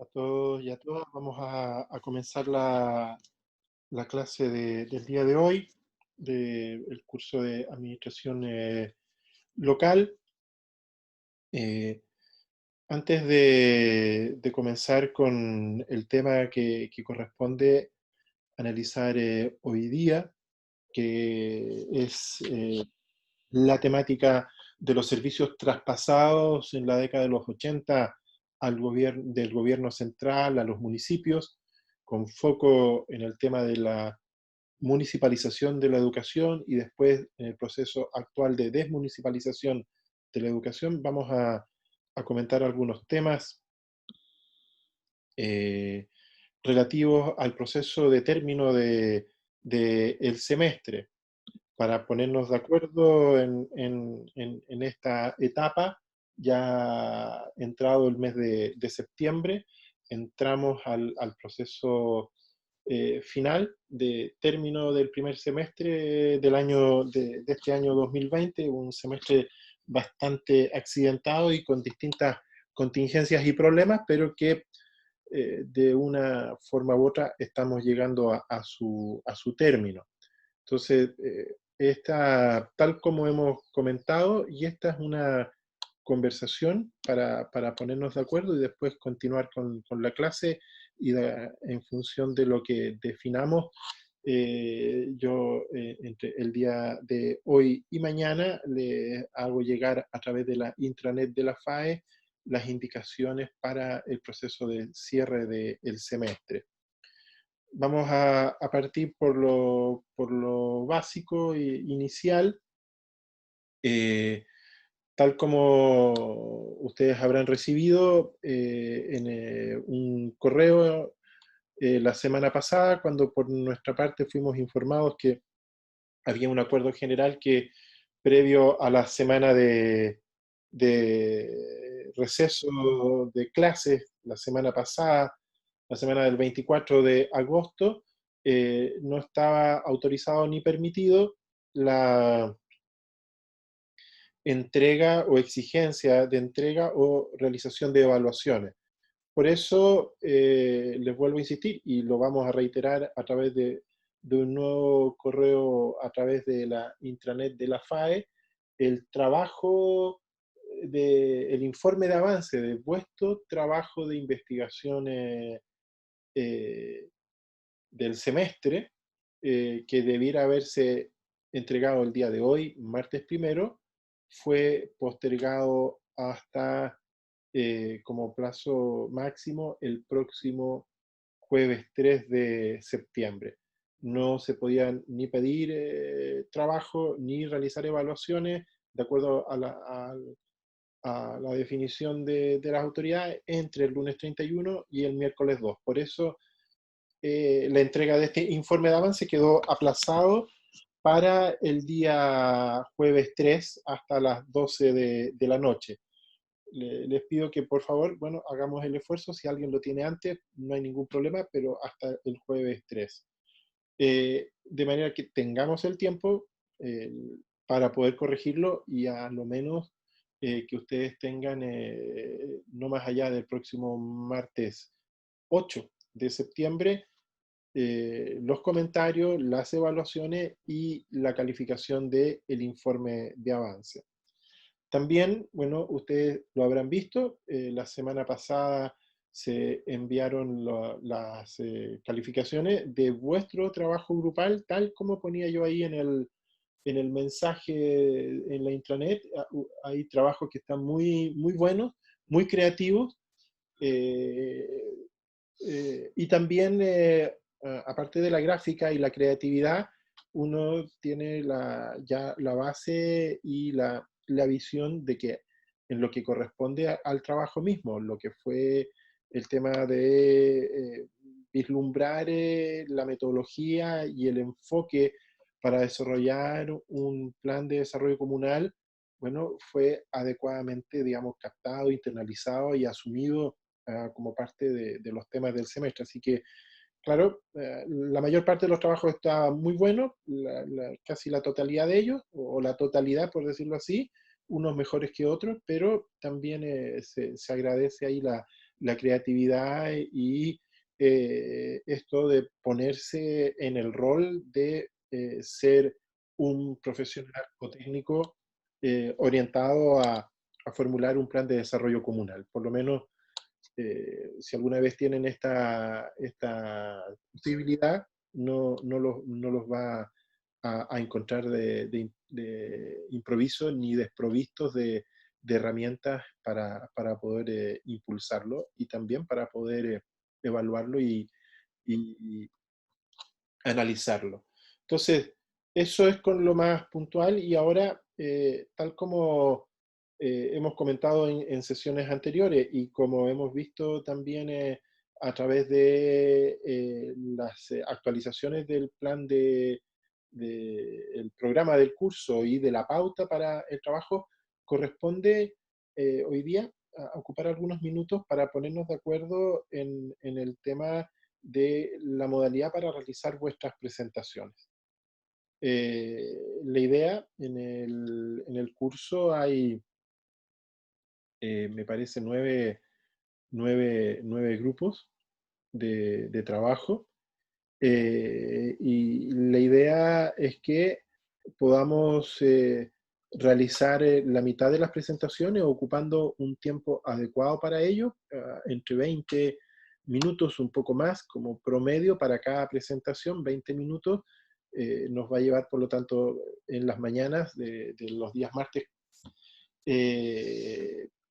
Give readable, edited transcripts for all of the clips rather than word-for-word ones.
A todos y a todas, vamos a comenzar la clase del día de hoy, del curso de Administración Local. Eh, Antes de comenzar con el tema que corresponde analizar hoy día, que es la temática de los servicios traspasados en la década de los 80 del gobierno central a los municipios, con foco en el tema de la municipalización de la educación y después en el proceso actual de desmunicipalización de la educación. Vamos a comentar algunos temas eh, relativos al proceso de término de el semestre para ponernos de acuerdo en esta etapa. Ya entrado el mes de septiembre, entramos al proceso final de término del primer semestre del año, de este año 2020, un semestre bastante accidentado y con distintas contingencias y problemas, pero que de una forma u otra estamos llegando a su término. Entonces, tal como hemos comentado, y esta es una conversación para ponernos de acuerdo y después continuar con la clase y en función de lo que definamos, yo entre el día de hoy y mañana le hago llegar a través de la intranet de la FAE las indicaciones para el proceso de cierre del semestre. Vamos a partir por lo básico e inicial. Eh, Tal como ustedes habrán recibido en un correo la semana pasada, cuando por nuestra parte fuimos informados que había un acuerdo general que previo a la semana de receso de clases, la semana pasada, la semana del 24 de agosto, no estaba autorizado ni permitido la entrega o exigencia de entrega o realización de evaluaciones. Por eso les vuelvo a insistir y lo vamos a reiterar a través de un nuevo correo, a través de la intranet de la FAE, el trabajo el informe de avance de vuestro trabajo de investigación eh, del semestre, que debiera haberse entregado el día de hoy, martes primero, fue postergado hasta como plazo máximo el próximo jueves 3 de septiembre. No se podían ni pedir trabajo ni realizar evaluaciones de acuerdo a la definición de las autoridades entre el lunes 31 y el miércoles 2. Por eso la entrega de este informe de avance quedó aplazado para el día jueves 3 hasta las 12 de la noche. Les pido que por favor, bueno, hagamos el esfuerzo. Si alguien lo tiene antes, no hay ningún problema, pero hasta el jueves 3. De manera que tengamos el tiempo eh, para poder corregirlo y a lo menos que ustedes tengan no más allá del próximo martes 8 de septiembre los comentarios, las evaluaciones y la calificación del informe de avance. También, bueno, ustedes lo habrán visto, la semana pasada se enviaron las calificaciones de vuestro trabajo grupal, tal como ponía yo ahí en el mensaje en la intranet. Hay trabajos que están muy, muy buenos, muy creativos, eh, y también, aparte de la gráfica y la creatividad, uno tiene ya la base y la visión de que en lo que corresponde al trabajo mismo, lo que fue el tema de vislumbrar la metodología y el enfoque para desarrollar un plan de desarrollo comunal, bueno, fue adecuadamente, digamos, captado, internalizado y asumido como parte de los temas del semestre. Así que, claro, la mayor parte de los trabajos está muy bueno, casi la totalidad de ellos, o la totalidad, por decirlo así, unos mejores que otros, pero también se agradece ahí la creatividad y esto de ponerse en el rol de ser un profesional o técnico orientado a formular un plan de desarrollo comunal. Por lo menos, si alguna vez tienen esta posibilidad, no los va a encontrar de improviso ni desprovistos de herramientas para poder impulsarlo y también para poder evaluarlo y analizarlo. Entonces, eso es con lo más puntual y ahora, tal como hemos comentado en sesiones anteriores y como hemos visto también a través de las actualizaciones del plan el programa del curso y de la pauta para el trabajo, corresponde hoy día a ocupar algunos minutos para ponernos de acuerdo en el tema de la modalidad para realizar vuestras presentaciones. La idea en el curso hay, me parece, nueve grupos de trabajo. Y la idea es que podamos realizar la mitad de las presentaciones ocupando un tiempo adecuado para ello, entre 20 minutos, un poco más, como promedio para cada presentación, 20 minutos. Nos va a llevar, por lo tanto, en las mañanas de los días martes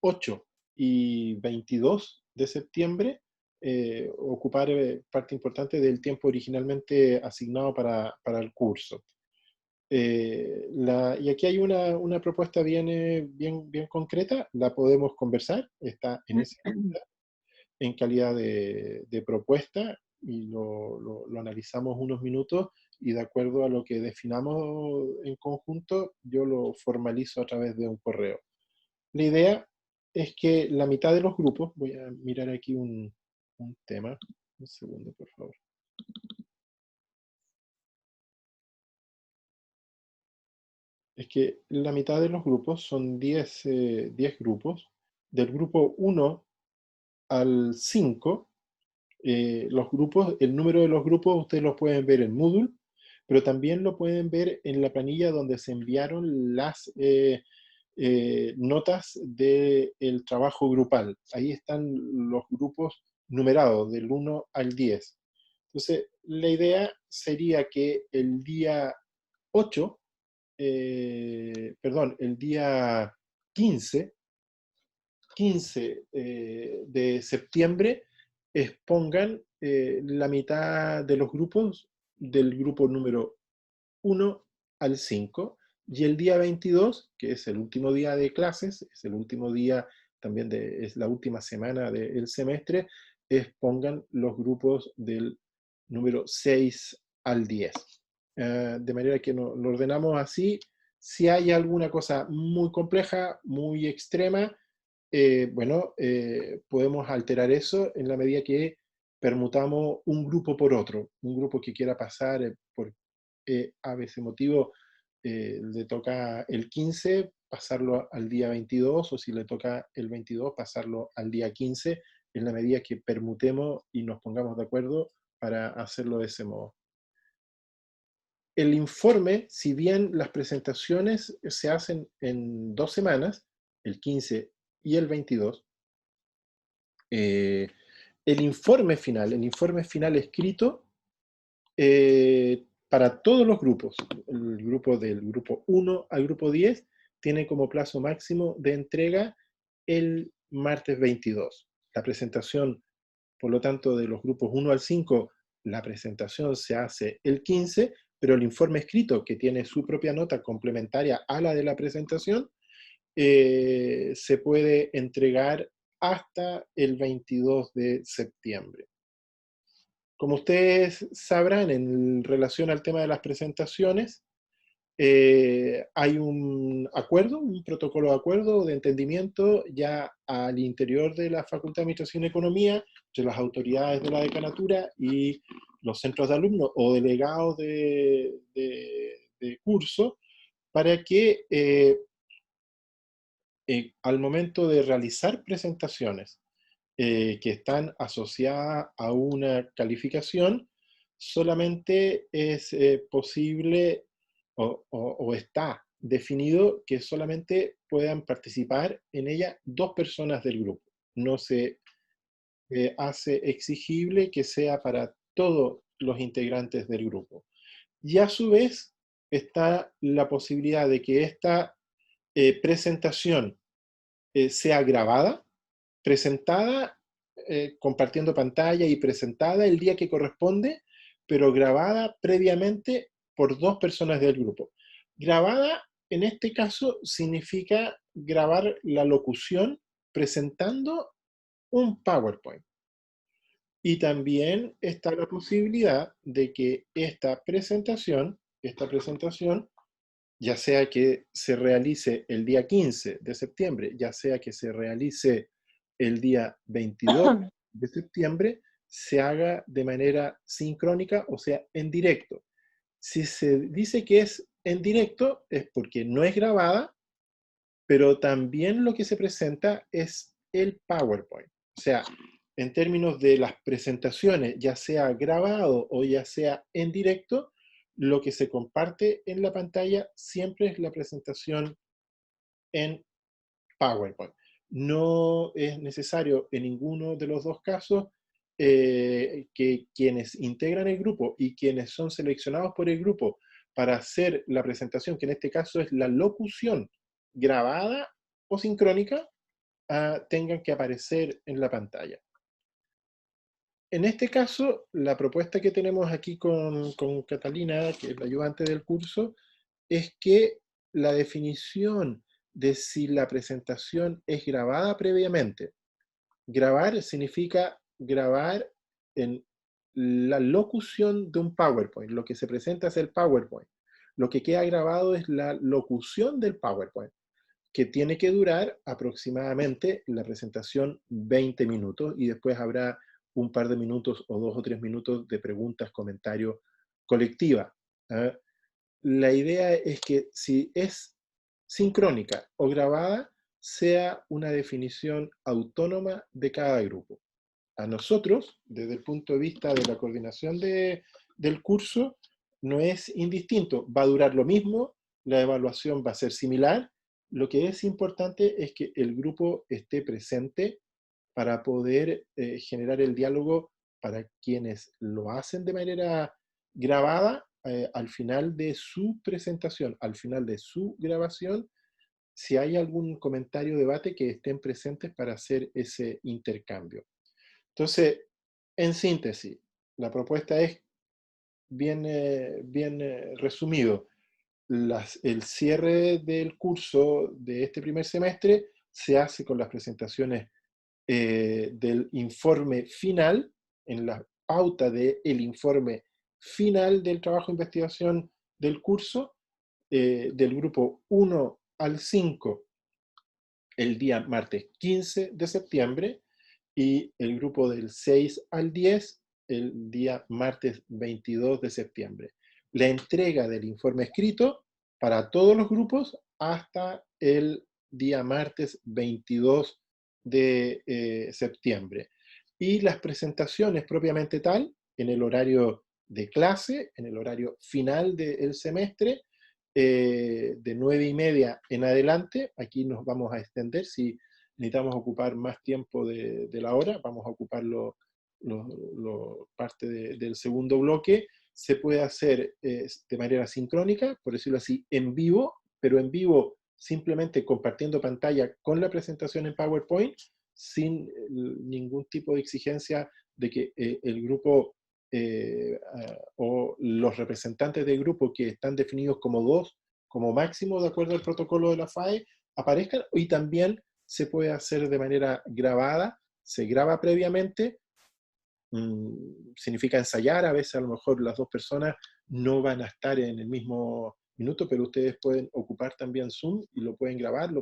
8 y 22 de septiembre, ocupar parte importante del tiempo originalmente asignado para el curso. Y aquí hay una propuesta bien concreta, la podemos conversar, está en esa en calidad de propuesta y lo analizamos unos minutos y de acuerdo a lo que definamos en conjunto, yo lo formalizo a través de un correo. La idea es que la mitad de los grupos, voy a mirar aquí un tema, un segundo por favor. Es que la mitad de los grupos son 10 grupos, del grupo 1 al 5, los grupos, el número de los grupos ustedes los pueden ver en Moodle, pero también lo pueden ver en la planilla donde se enviaron las notas del trabajo grupal. Ahí están los grupos numerados del 1 al 10. Entonces, la idea sería que el día 8, perdón, el día 15, 15 de septiembre, expongan la mitad de los grupos del grupo número 1 al 5, y el día 22, que es el último día de clases, es el último día también es la última semana del semestre, expongan los grupos del número 6 al 10. De manera que lo ordenamos así. Si hay alguna cosa muy compleja, muy extrema, bueno, podemos alterar eso en la medida que permutamos un grupo por otro. Un grupo que quiera pasar por a veces motivo le toca el 15, pasarlo al día 22, o si le toca el 22, pasarlo al día 15, en la medida que permutemos y nos pongamos de acuerdo para hacerlo de ese modo. El informe, si bien las presentaciones se hacen en 2 semanas, el 15 y el 22, el informe final escrito, para todos los grupos, el grupo del grupo 1 al grupo 10, tiene como plazo máximo de entrega el martes 22. La presentación, por lo tanto, de los grupos 1 al 5, la presentación se hace el 15, pero el informe escrito, que tiene su propia nota complementaria a la de la presentación, se puede entregar hasta el 22 de septiembre. Como ustedes sabrán, en relación al tema de las presentaciones, hay un acuerdo, un protocolo de acuerdo, de entendimiento ya al interior de la Facultad de Administración y Economía, entre las autoridades de la decanatura y los centros de alumnos o delegados de curso, para que al momento de realizar presentaciones que están asociadas a una calificación, solamente es posible o está definido que solamente puedan participar en ella 2 personas del grupo. No se hace exigible que sea para todos los integrantes del grupo. Y a su vez está la posibilidad de que esta presentación sea grabada, presentada, compartiendo pantalla y presentada el día que corresponde, pero grabada previamente por 2 personas del grupo. Grabada, en este caso, significa grabar la locución presentando un PowerPoint. Y también está la posibilidad de que esta presentación, ya sea que se realice el día 15 de septiembre, ya sea que se realice el día 22 de septiembre, se haga de manera sincrónica, o sea, en directo. Si se dice que es en directo, es porque no es grabada, pero también lo que se presenta es el PowerPoint. O sea, en términos de las presentaciones, ya sea grabado o ya sea en directo, lo que se comparte en la pantalla siempre es la presentación en PowerPoint. No es necesario en ninguno de los dos casos que quienes integran el grupo y quienes son seleccionados por el grupo para hacer la presentación, que en este caso es la locución grabada o sincrónica, tengan que aparecer en la pantalla. En este caso, la propuesta que tenemos aquí con Catalina, que es la ayudante del curso, es que la definición de si la presentación es grabada previamente. Grabar significa grabar en la locución de un PowerPoint. Lo que se presenta es el PowerPoint. Lo que queda grabado es la locución del PowerPoint, que tiene que durar aproximadamente la presentación 20 minutos y después habrá un par de minutos o 2 o 3 minutos de preguntas, comentarios colectiva. ¿Ah? La idea es que si es sincrónica o grabada, sea una definición autónoma de cada grupo. A nosotros, desde el punto de vista de la coordinación del curso, no es indistinto. Va a durar lo mismo, la evaluación va a ser similar. Lo que es importante es que el grupo esté presente para poder generar el diálogo para quienes lo hacen de manera grabada al final de su presentación, al final de su grabación, si hay algún comentario o debate, que estén presentes para hacer ese intercambio. Entonces, en síntesis, la propuesta es bien resumido. El cierre del curso de este primer semestre se hace con las presentaciones del informe final, en la pauta del informe final del trabajo de investigación del curso, del grupo 1 al 5, el día martes 15 de septiembre, y el grupo del 6 al 10, el día martes 22 de septiembre. La entrega del informe escrito para todos los grupos hasta el día martes 22 de septiembre. Y las presentaciones propiamente tal, en el horario de clase, en el horario final del semestre, de 9:30 en adelante. Aquí nos vamos a extender. Si necesitamos ocupar más tiempo de la hora, vamos a ocupar parte del segundo bloque. Se puede hacer de manera sincrónica, por decirlo así, en vivo, pero en vivo simplemente compartiendo pantalla con la presentación en PowerPoint, sin ningún tipo de exigencia de que el grupo o los representantes del grupo, que están definidos como 2, como máximo de acuerdo al protocolo de la FAE, aparezcan. Y también se puede hacer de manera grabada, se graba previamente, significa ensayar. A veces a lo mejor las 2 personas no van a estar en el mismo minuto, pero ustedes pueden ocupar también Zoom y lo pueden grabar,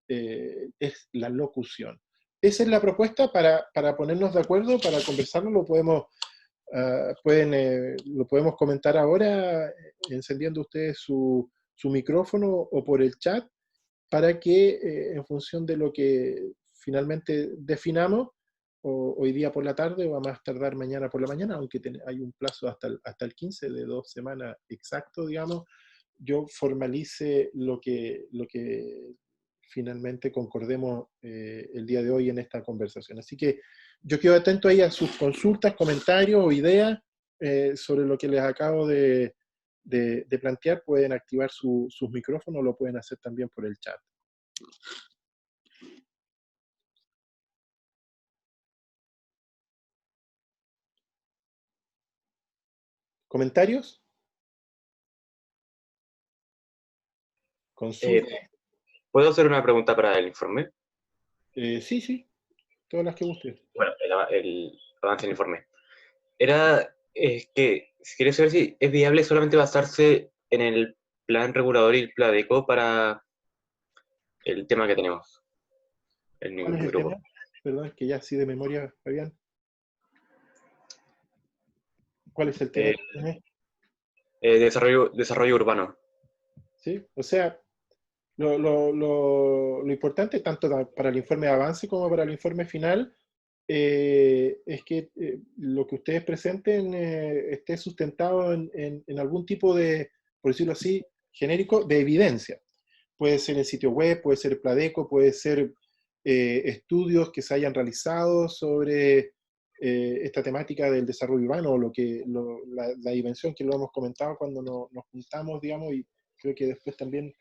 es la locución. Esa es la propuesta para ponernos de acuerdo, para conversarlo. Lo podemos comentar ahora, encendiendo ustedes su micrófono o por el chat, para que en función de lo que finalmente definamos, o hoy día por la tarde o a más tardar mañana por la mañana, aunque hay un plazo hasta el 15 de 2 semanas exacto, digamos, yo formalice lo que finalmente concordemos el día de hoy en esta conversación. Así que yo quedo atento ahí a sus consultas, comentarios o ideas sobre lo que les acabo de plantear. Pueden activar sus micrófonos, lo pueden hacer también por el chat. ¿Comentarios? ¿Consultas? ¿Puedo hacer una pregunta para el informe? Sí, sí, todas las que guste. Bueno, el avance del informe. Era que, si quieres saber si es viable solamente basarse en el plan regulador y el Pladeco para el tema que tenemos en ¿Cuál es mi el tema? grupo. Perdón, es que ya así de memoria, Fabián. ¿Cuál es el tema Eh, que tenés? desarrollo urbano. ¿Sí? O sea, lo importante, tanto para el informe de avance como para el informe final, es que lo que ustedes presenten esté sustentado en algún tipo de, por decirlo así, genérico, de evidencia. Puede ser el sitio web, puede ser Pladeco, puede ser estudios que se hayan realizado sobre esta temática del desarrollo urbano, o la dimensión que lo hemos comentado cuando nos juntamos, digamos, y creo que después también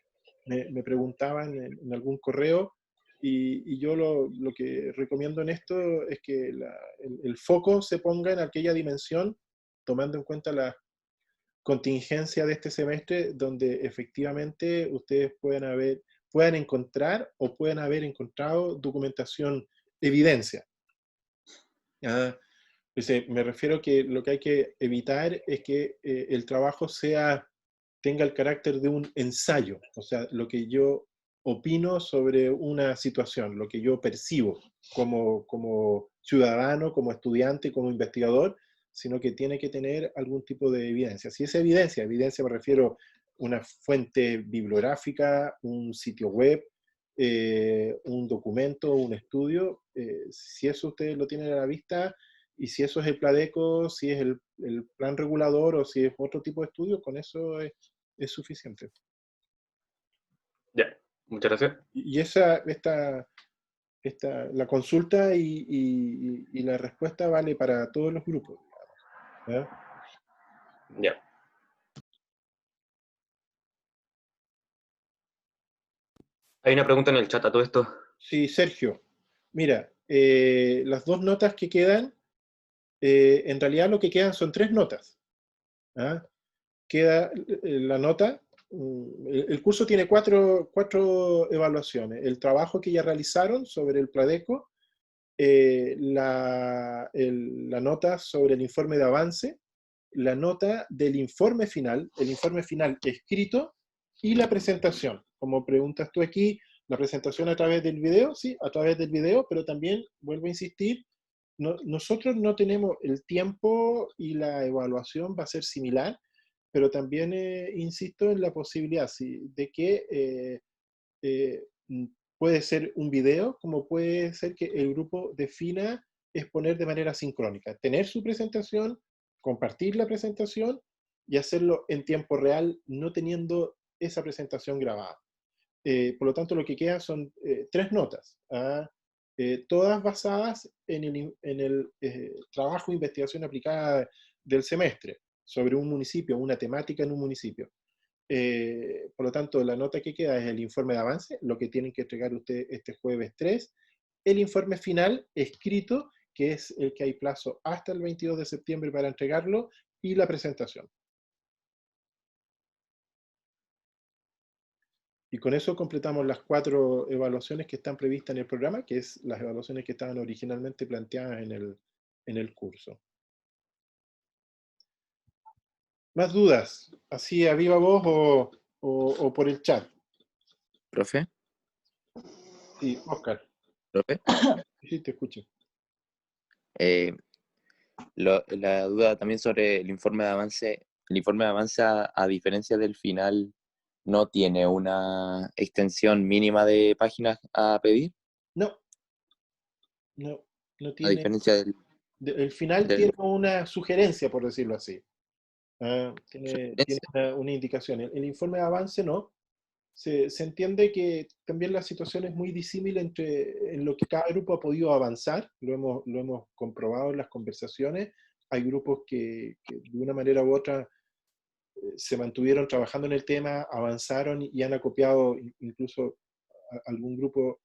me preguntaban en algún correo, y yo lo que recomiendo en esto es que el foco se ponga en aquella dimensión, tomando en cuenta la contingencia de este semestre, donde efectivamente ustedes puedan encontrar o puedan haber encontrado documentación, evidencia. ¿Ah? Me refiero que lo que hay que evitar es que el trabajo tenga el carácter de un ensayo, o sea, lo que yo opino sobre una situación, lo que yo percibo como ciudadano, como estudiante, como investigador, sino que tiene que tener algún tipo de evidencia. Si es evidencia me refiero a una fuente bibliográfica, un sitio web, un documento, un estudio, si eso ustedes lo tienen a la vista, y si eso es el Pladeco, si es el plan regulador o si es otro tipo de estudio, con eso es suficiente. Ya, muchas gracias. Y la consulta y la respuesta vale para todos los grupos. ¿Ya? Ya. Hay una pregunta en el chat a todo esto. Sí, Sergio, mira, las dos notas que quedan, en realidad lo que quedan son tres notas. ¿Ah? Queda la nota, el curso tiene cuatro evaluaciones: el trabajo que ya realizaron sobre el Pladeco, la nota sobre el informe de avance, la nota del informe final, el informe final escrito, y la presentación. Como preguntas tú aquí, la presentación a través del video, sí, a través del video, pero también, vuelvo a insistir, nosotros no tenemos el tiempo y la evaluación va a ser similar, pero también insisto en la posibilidad, sí, de que eh, puede ser un video, como puede ser que el grupo defina exponer de manera sincrónica, tener su presentación, compartir la presentación y hacerlo en tiempo real, no teniendo esa presentación grabada. Por lo tanto, lo que queda son tres notas, ¿ah? Todas basadas en el trabajo de investigación aplicada del semestre sobre un municipio, una temática en un municipio. Por lo tanto, la nota que queda es el informe de avance, lo que tienen que entregar ustedes este jueves 3, el informe final escrito, que es el que hay plazo hasta el 22 de septiembre para entregarlo, y la presentación. Y con eso completamos las cuatro evaluaciones que están previstas en el programa, que es las evaluaciones que estaban originalmente planteadas en el curso. ¿Más dudas? ¿Así a viva voz o por el chat? ¿Profe? Sí, Oscar. ¿Profe? Sí, te escucho. La duda también sobre el informe de avance. El informe de avance, a diferencia del final, no tiene una extensión mínima de páginas a pedir. No, No, no a tiene, diferencia del, el final tiene del una sugerencia, por decirlo así. Tiene sugerencia. una indicación. El informe de avance no. Se entiende que también la situación es muy disímil en lo que cada grupo ha podido avanzar, lo hemos comprobado en las conversaciones. Hay grupos que de una manera u otra se mantuvieron trabajando en el tema, avanzaron y han acopiado, incluso algún grupo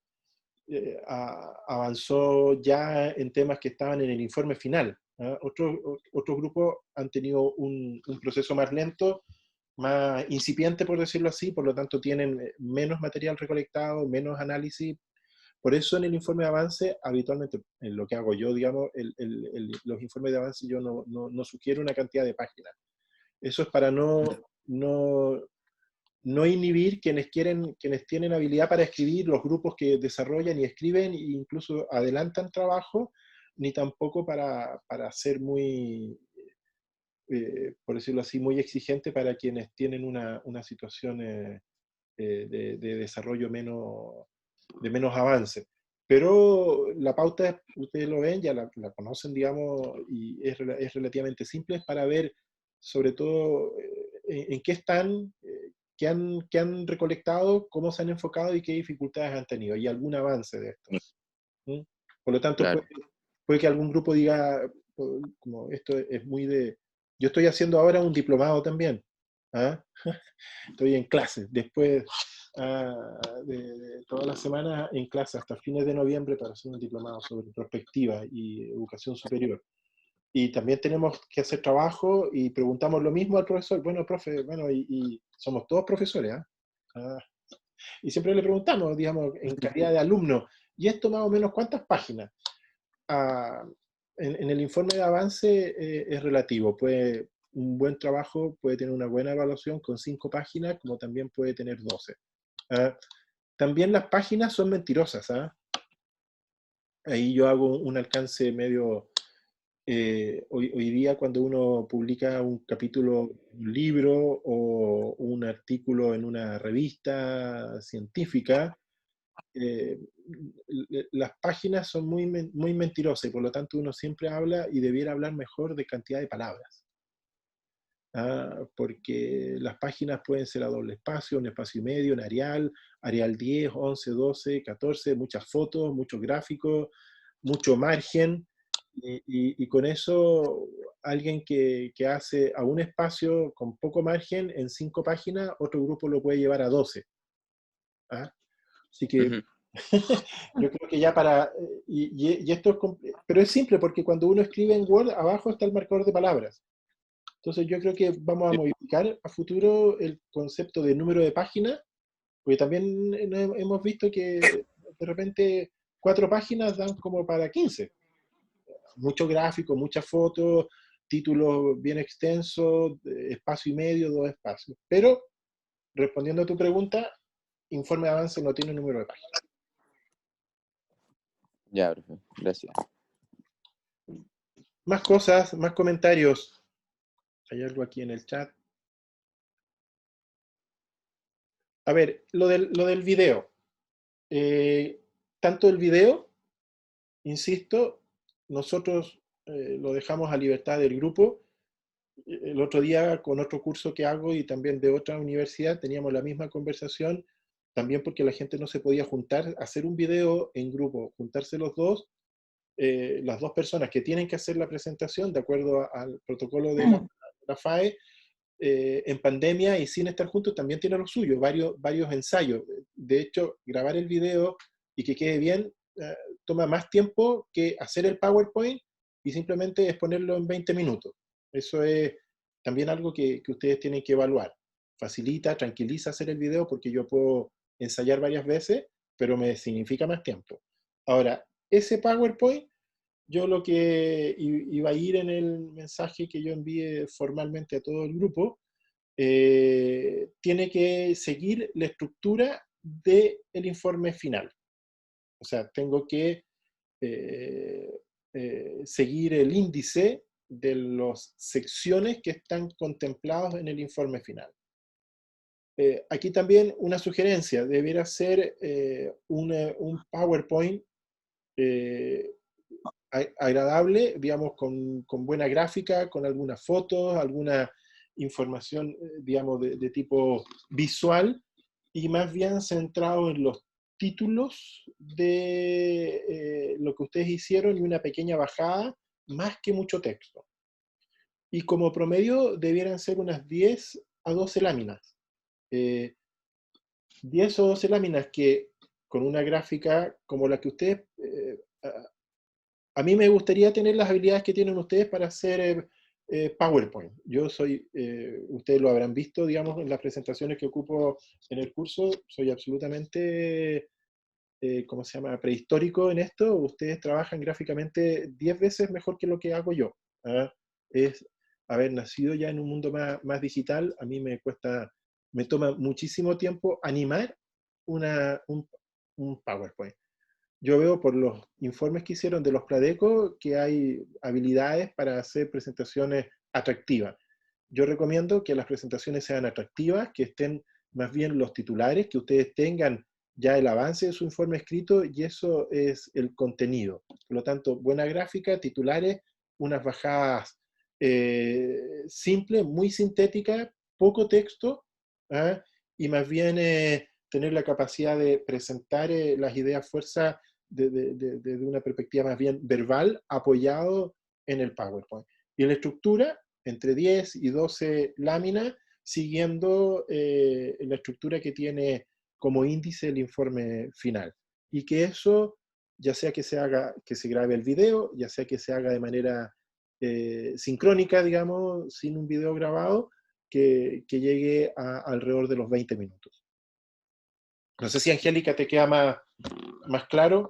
avanzó ya en temas que estaban en el informe final. Otros grupos han tenido un proceso más lento, más incipiente, por decirlo así, por lo tanto tienen menos material recolectado, menos análisis. Por eso en el informe de avance, habitualmente, en lo que hago yo, digamos, los informes de avance yo no sugiero una cantidad de páginas. Eso es para no, no inhibir quienes tienen habilidad para escribir, los grupos que desarrollan y escriben e incluso adelantan trabajo, ni tampoco para ser muy, por decirlo así, muy exigente para quienes tienen una situación de desarrollo de menos avance. Pero la pauta, ustedes lo ven, ya la conocen, digamos, y es relativamente simple, es para ver sobre todo en qué están, qué han recolectado, cómo se han enfocado y qué dificultades han tenido, y algún avance de estos. ¿Mm? Por lo tanto, Claro. puede que algún grupo diga, como esto es muy de... Yo estoy haciendo ahora un diplomado también. ¿Ah? Estoy en clase, después de toda la semana en clase hasta fines de noviembre para hacer un diplomado sobre perspectiva y educación superior. Y también tenemos que hacer trabajo y preguntamos lo mismo al profesor. Bueno, profe, bueno, y somos todos profesores, ¿ah? Ah, y siempre le preguntamos, digamos, en calidad de alumno, ¿y esto más o menos cuántas páginas? Ah, en el informe de avance es relativo. Un buen trabajo puede tener una buena evaluación con 5 páginas, como también puede tener 12. ¿Ah? También las páginas son mentirosas. ¿Ah? Ahí yo hago un alcance medio... hoy día cuando uno publica un capítulo, un libro o un artículo en una revista científica, eh, las páginas son muy mentirosas y por lo tanto uno siempre habla y debiera hablar mejor de cantidad de palabras. Porque las páginas pueden ser a doble espacio, un espacio y medio, en Arial, Arial 10, 11, 12, 14, muchas fotos, muchos gráficos, mucho margen, y con eso alguien que hace a un espacio con poco margen en 5 páginas, otro grupo lo puede llevar a 12. ¿Ah? Así que Ujú. yo creo que ya y esto pero es simple porque cuando uno escribe en Word, abajo está el marcador de palabras. Entonces yo creo que vamos a Sí, modificar a futuro el concepto de número de páginas, porque también hemos visto que de repente 4 páginas dan como para 15. Mucho gráfico, muchas fotos, títulos bien extensos, espacio y medio, 2 espacios. Pero, respondiendo a tu pregunta, informe de avance no tiene número de páginas. ya, profe. Gracias. Más cosas, más comentarios. Hay algo aquí en el chat. A ver, lo del video. Eh, tanto el video, insisto, nosotros lo dejamos a libertad del grupo. El otro día, con otro curso que hago y también de otra universidad, teníamos la misma conversación, también porque la gente no se podía juntar, hacer un video en grupo, juntarse los dos, las dos personas que tienen que hacer la presentación de acuerdo al protocolo de la FAE, en pandemia y sin estar juntos también tiene lo suyo, varios ensayos. De hecho, grabar el video y que quede bien toma más tiempo que hacer el PowerPoint y simplemente exponerlo en 20 minutos. Eso es también algo que ustedes tienen que evaluar. Facilita, tranquiliza hacer el video porque yo puedo ensayar varias veces, pero me significa más tiempo. Ahora, ese PowerPoint yo lo que iba a ir en el mensaje que yo envié formalmente a todo el grupo, tiene que seguir la estructura del informe final. O sea, tengo que eh, seguir el índice de las secciones que están contemplados en el informe final. Aquí también una sugerencia, debiera ser un PowerPoint agradable, digamos, con buena gráfica, con algunas fotos, alguna información, digamos, de tipo visual, y más bien centrado en los títulos de lo que ustedes hicieron y una pequeña bajada, más que mucho texto. Y como promedio debieran ser unas 10 a 12 láminas. 10 o 12 láminas que con una gráfica como la que ustedes... a mí me gustaría tener las habilidades que tienen ustedes para hacer PowerPoint. Yo soy, ustedes lo habrán visto, digamos, en las presentaciones que ocupo en el curso, soy absolutamente, ¿cómo se llama?, prehistórico en esto. Ustedes trabajan gráficamente 10 veces mejor que lo que hago yo. ¿Ah? Es haber nacido ya en un mundo más digital. A mí me cuesta, me toma muchísimo tiempo animar un PowerPoint. Yo veo por los informes que hicieron de los Pladeco que hay habilidades para hacer presentaciones atractivas. Yo recomiendo que las presentaciones sean atractivas, que estén más bien los titulares, que ustedes tengan ya el avance de su informe escrito, y eso es el contenido. Por lo tanto, buena gráfica, titulares, unas bajadas simples, muy sintéticas, poco texto, ¿ah? Y más bien tener la capacidad de presentar las ideas fuerza desde una perspectiva más bien verbal, apoyado en el PowerPoint. Y la estructura, entre 10 y 12 láminas, siguiendo la estructura que tiene como índice el informe final. Y que eso, ya sea que se haga, que se grabe el video, ya sea que se haga de manera sincrónica, digamos, sin un video grabado, que llegue a alrededor de los 20 minutos. No sé si, Angélica, te queda más claro.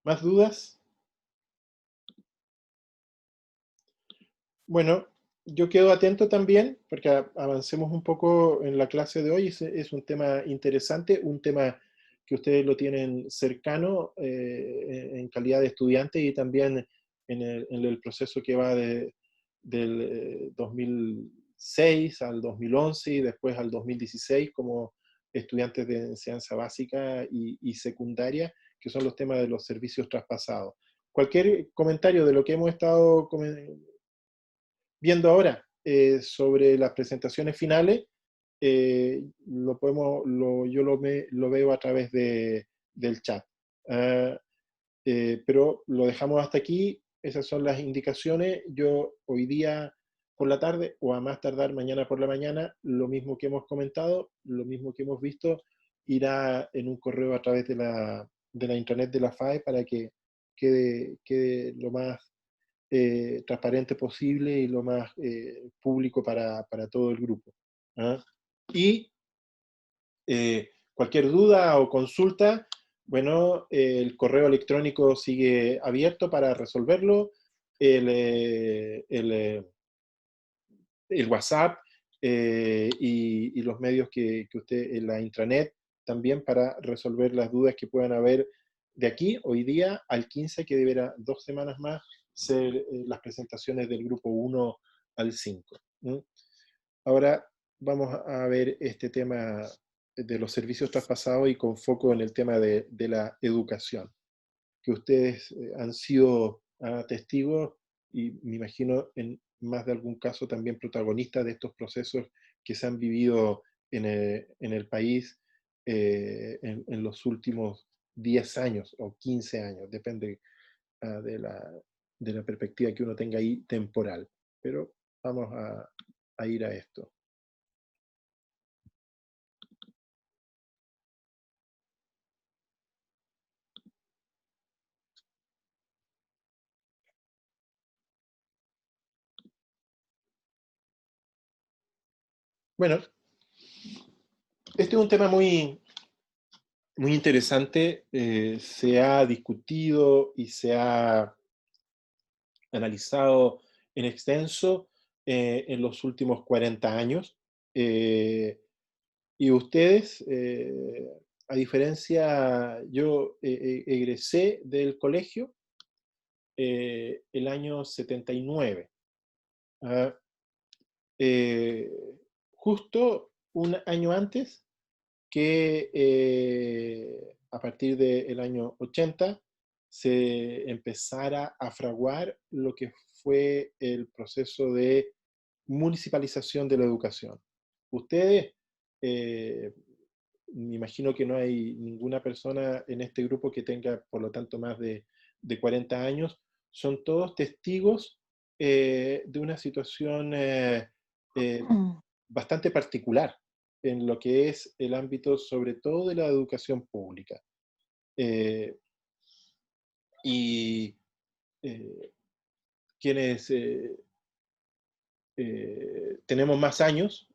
¿Más dudas? Bueno, yo quedo atento también, porque avancemos un poco en la clase de hoy. Es un tema interesante, un tema que ustedes lo tienen cercano en calidad de estudiante, y también en el proceso que va del 2006 al 2011 y después al 2016 como estudiantes de enseñanza básica y secundaria, que son los temas de los servicios traspasados. Cualquier comentario de lo que hemos estado viendo ahora sobre las presentaciones finales, yo lo veo a través del chat. Uh, pero lo dejamos hasta aquí. Esas son las indicaciones. Yo hoy día por la tarde, o a más tardar mañana por la mañana, lo mismo que hemos comentado, lo mismo que hemos visto, irá en un correo a través de la intranet de la FAE para que quede lo más transparente posible y lo más público para todo el grupo. ¿Ah? Y cualquier duda o consulta, bueno, el correo electrónico sigue abierto para resolverlo, el WhatsApp y los medios que usted, en la intranet, también para resolver las dudas que puedan haber de aquí, hoy día, al 15, que deberá 2 semanas más ser las presentaciones del grupo 1 al 5. Ahora vamos a ver este tema de los servicios traspasados y con foco en el tema de la educación, que ustedes han sido testigos y me imagino en más de algún caso también protagonistas de estos procesos que se han vivido en el país en los últimos 10 años o 15 años, depende de la perspectiva que uno tenga ahí temporal. Pero vamos a ir a esto. Bueno, este es un tema muy interesante. Se ha discutido y se ha analizado en extenso en los últimos 40 años. Y ustedes, a diferencia, yo egresé del colegio el año 79. justo un año antes que a partir del año 80 se empezara a fraguar lo que fue el proceso de municipalización de la educación. Ustedes, eh, me imagino que no hay ninguna persona en este grupo que tenga, por lo tanto, más de 40 años, son todos testigos de una situación eh, bastante particular en lo que es el ámbito, sobre todo de la educación pública. Eh, y eh, quienes tenemos más años,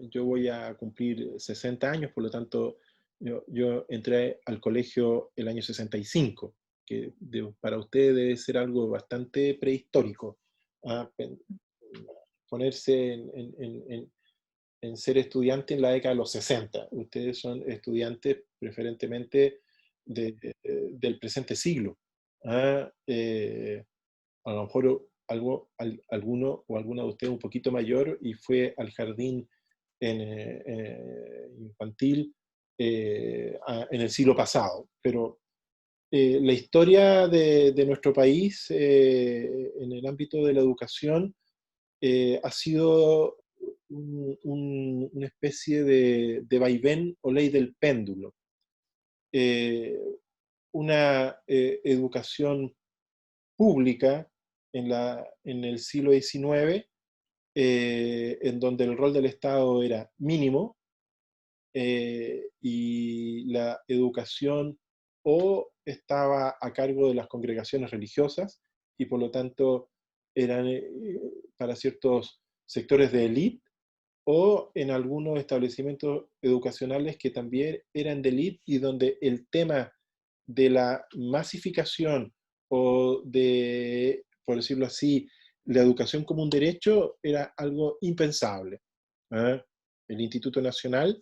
yo voy a cumplir 60 años, por lo tanto, yo entré al colegio el año 65, que para ustedes debe ser algo bastante prehistórico, ¿ah? Ponerse en ser estudiante en la década de los 60. Ustedes son estudiantes preferentemente del presente siglo. ¿Ah? A lo mejor alguno o alguna de ustedes un poquito mayor y fue al jardín infantil en el siglo pasado. Pero la historia de nuestro país en el ámbito de la educación ha sido una especie de vaivén o ley del péndulo. Eh, una educación pública en el siglo XIX, en donde el rol del Estado era mínimo, y la educación o estaba a cargo de las congregaciones religiosas, y por lo tanto eran para ciertos sectores de élite, o en algunos establecimientos educacionales que también eran de élite y donde el tema de la masificación o de, por decirlo así, la educación como un derecho era algo impensable. ¿Ah? El Instituto Nacional,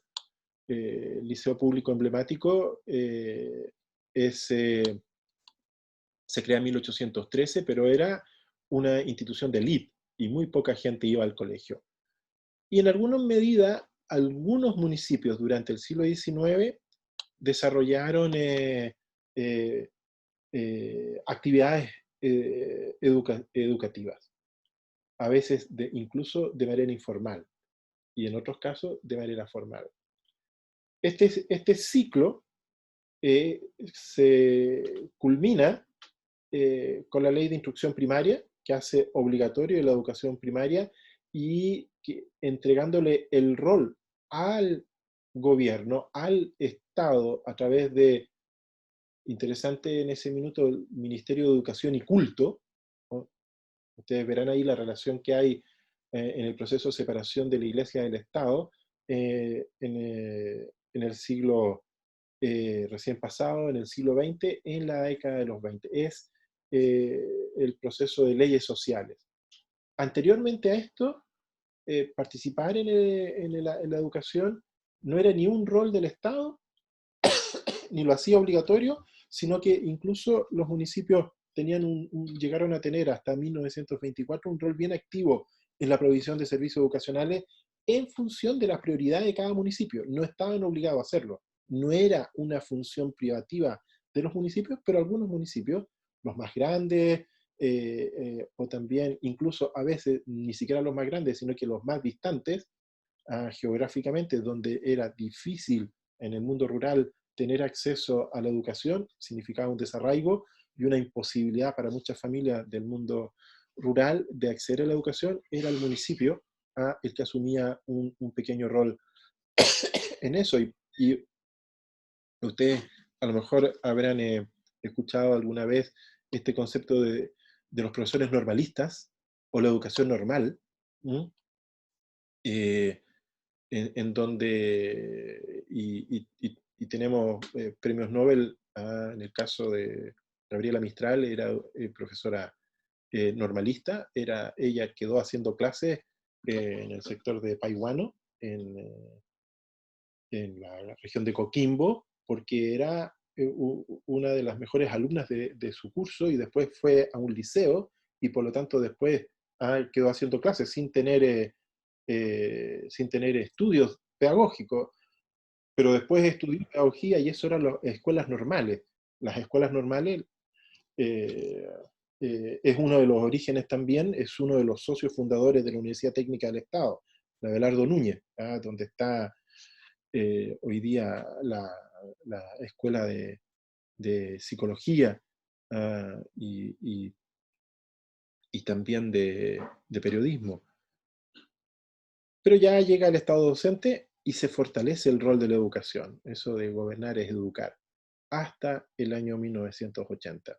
liceo público emblemático, se crea en 1813, pero era una institución de élite y muy poca gente iba al colegio. Y en alguna medida, algunos municipios durante el siglo XIX desarrollaron eh, actividades educativas, a veces incluso de manera informal y en otros casos de manera formal. Este ciclo se culmina con la ley de instrucción primaria, que hace obligatorio la educación primaria y entregándole el rol al gobierno, al Estado, a través de, interesante en ese minuto, el Ministerio de Educación y Culto, ¿no? Ustedes verán ahí la relación que hay en el proceso de separación de la Iglesia del Estado en el siglo recién pasado, en el siglo XX, en la década de los 20. Es el proceso de leyes sociales. Anteriormente a esto, participar en la educación no era ni un rol del Estado, ni lo hacía obligatorio, sino que incluso los municipios llegaron a tener hasta 1924 un rol bien activo en la provisión de servicios educacionales en función de las prioridades de cada municipio. No estaban obligados a hacerlo. No era una función privativa de los municipios, pero algunos municipios, los más grandes, o también incluso a veces ni siquiera los más grandes, sino que los más distantes, geográficamente, donde era difícil en el mundo rural tener acceso a la educación, significaba un desarraigo y una imposibilidad para muchas familias del mundo rural de acceder a la educación, era el municipio el que asumía un pequeño rol en eso. Y ustedes a lo mejor habrán escuchado alguna vez este concepto de los profesores normalistas o la educación normal, en donde y tenemos premios Nobel, en el caso de Gabriela Mistral, era profesora normalista, ella quedó haciendo clases en el sector de Paihuano, en la región de Coquimbo, porque era una de las mejores alumnas de su curso y después fue a un liceo y por lo tanto después quedó haciendo clases sin tener sin tener estudios pedagógicos, pero después estudió pedagogía y eso eran las escuelas normales. Las escuelas normales es uno de los orígenes también, es uno de los socios fundadores de la Universidad Técnica del Estado, la Abelardo Núñez, donde está hoy día la escuela de psicología y también de periodismo. Pero ya llega el Estado docente y se fortalece el rol de la educación. Eso de gobernar es educar. Hasta el año 1980.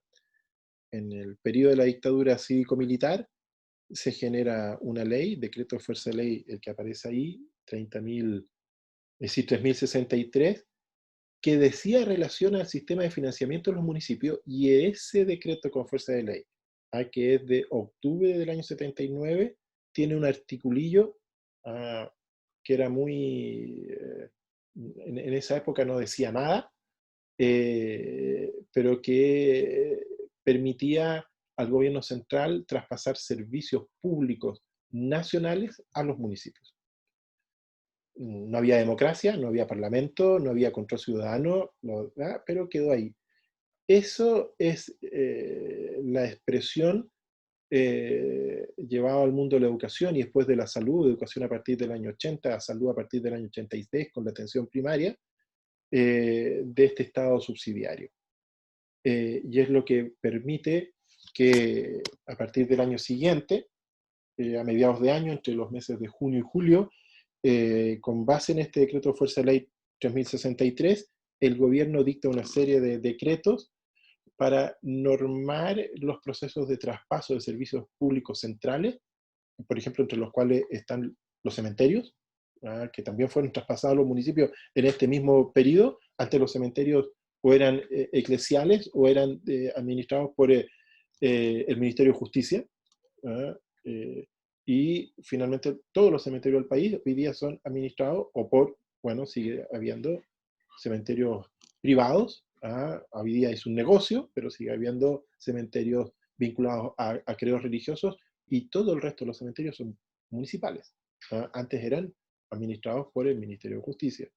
En el periodo de la dictadura cívico-militar se genera una ley, decreto de fuerza de ley, el que aparece ahí, 30.000, es decir, 3063, que decía relación al sistema de financiamiento de los municipios, y ese decreto con fuerza de ley, que es de octubre del año 79, tiene un articulillo que era muy... en esa época no decía nada, pero que permitía al gobierno central traspasar servicios públicos nacionales a los municipios. No había democracia, no había parlamento, no había control ciudadano, pero quedó ahí. Eso es la expresión llevada al mundo de la educación y después de la salud, educación a partir del año 80, salud a partir del año 86 con la atención primaria, de este Estado subsidiario. Y es lo que permite que a partir del año siguiente, a mediados de año, entre los meses de junio y julio, con base en este decreto de fuerza de ley 3063, el gobierno dicta una serie de decretos para normar los procesos de traspaso de servicios públicos centrales, por ejemplo, entre los cuales están los cementerios, que también fueron traspasados a los municipios en este mismo periodo. Antes los cementerios o eran eclesiales o eran administrados por el Ministerio de Justicia. Y finalmente todos los cementerios del país hoy día son administrados o por, bueno, sigue habiendo cementerios privados. Hoy día es un negocio, pero sigue habiendo cementerios vinculados a credos religiosos, y todo el resto de los cementerios son municipales. Antes eran administrados por el Ministerio de Justicia.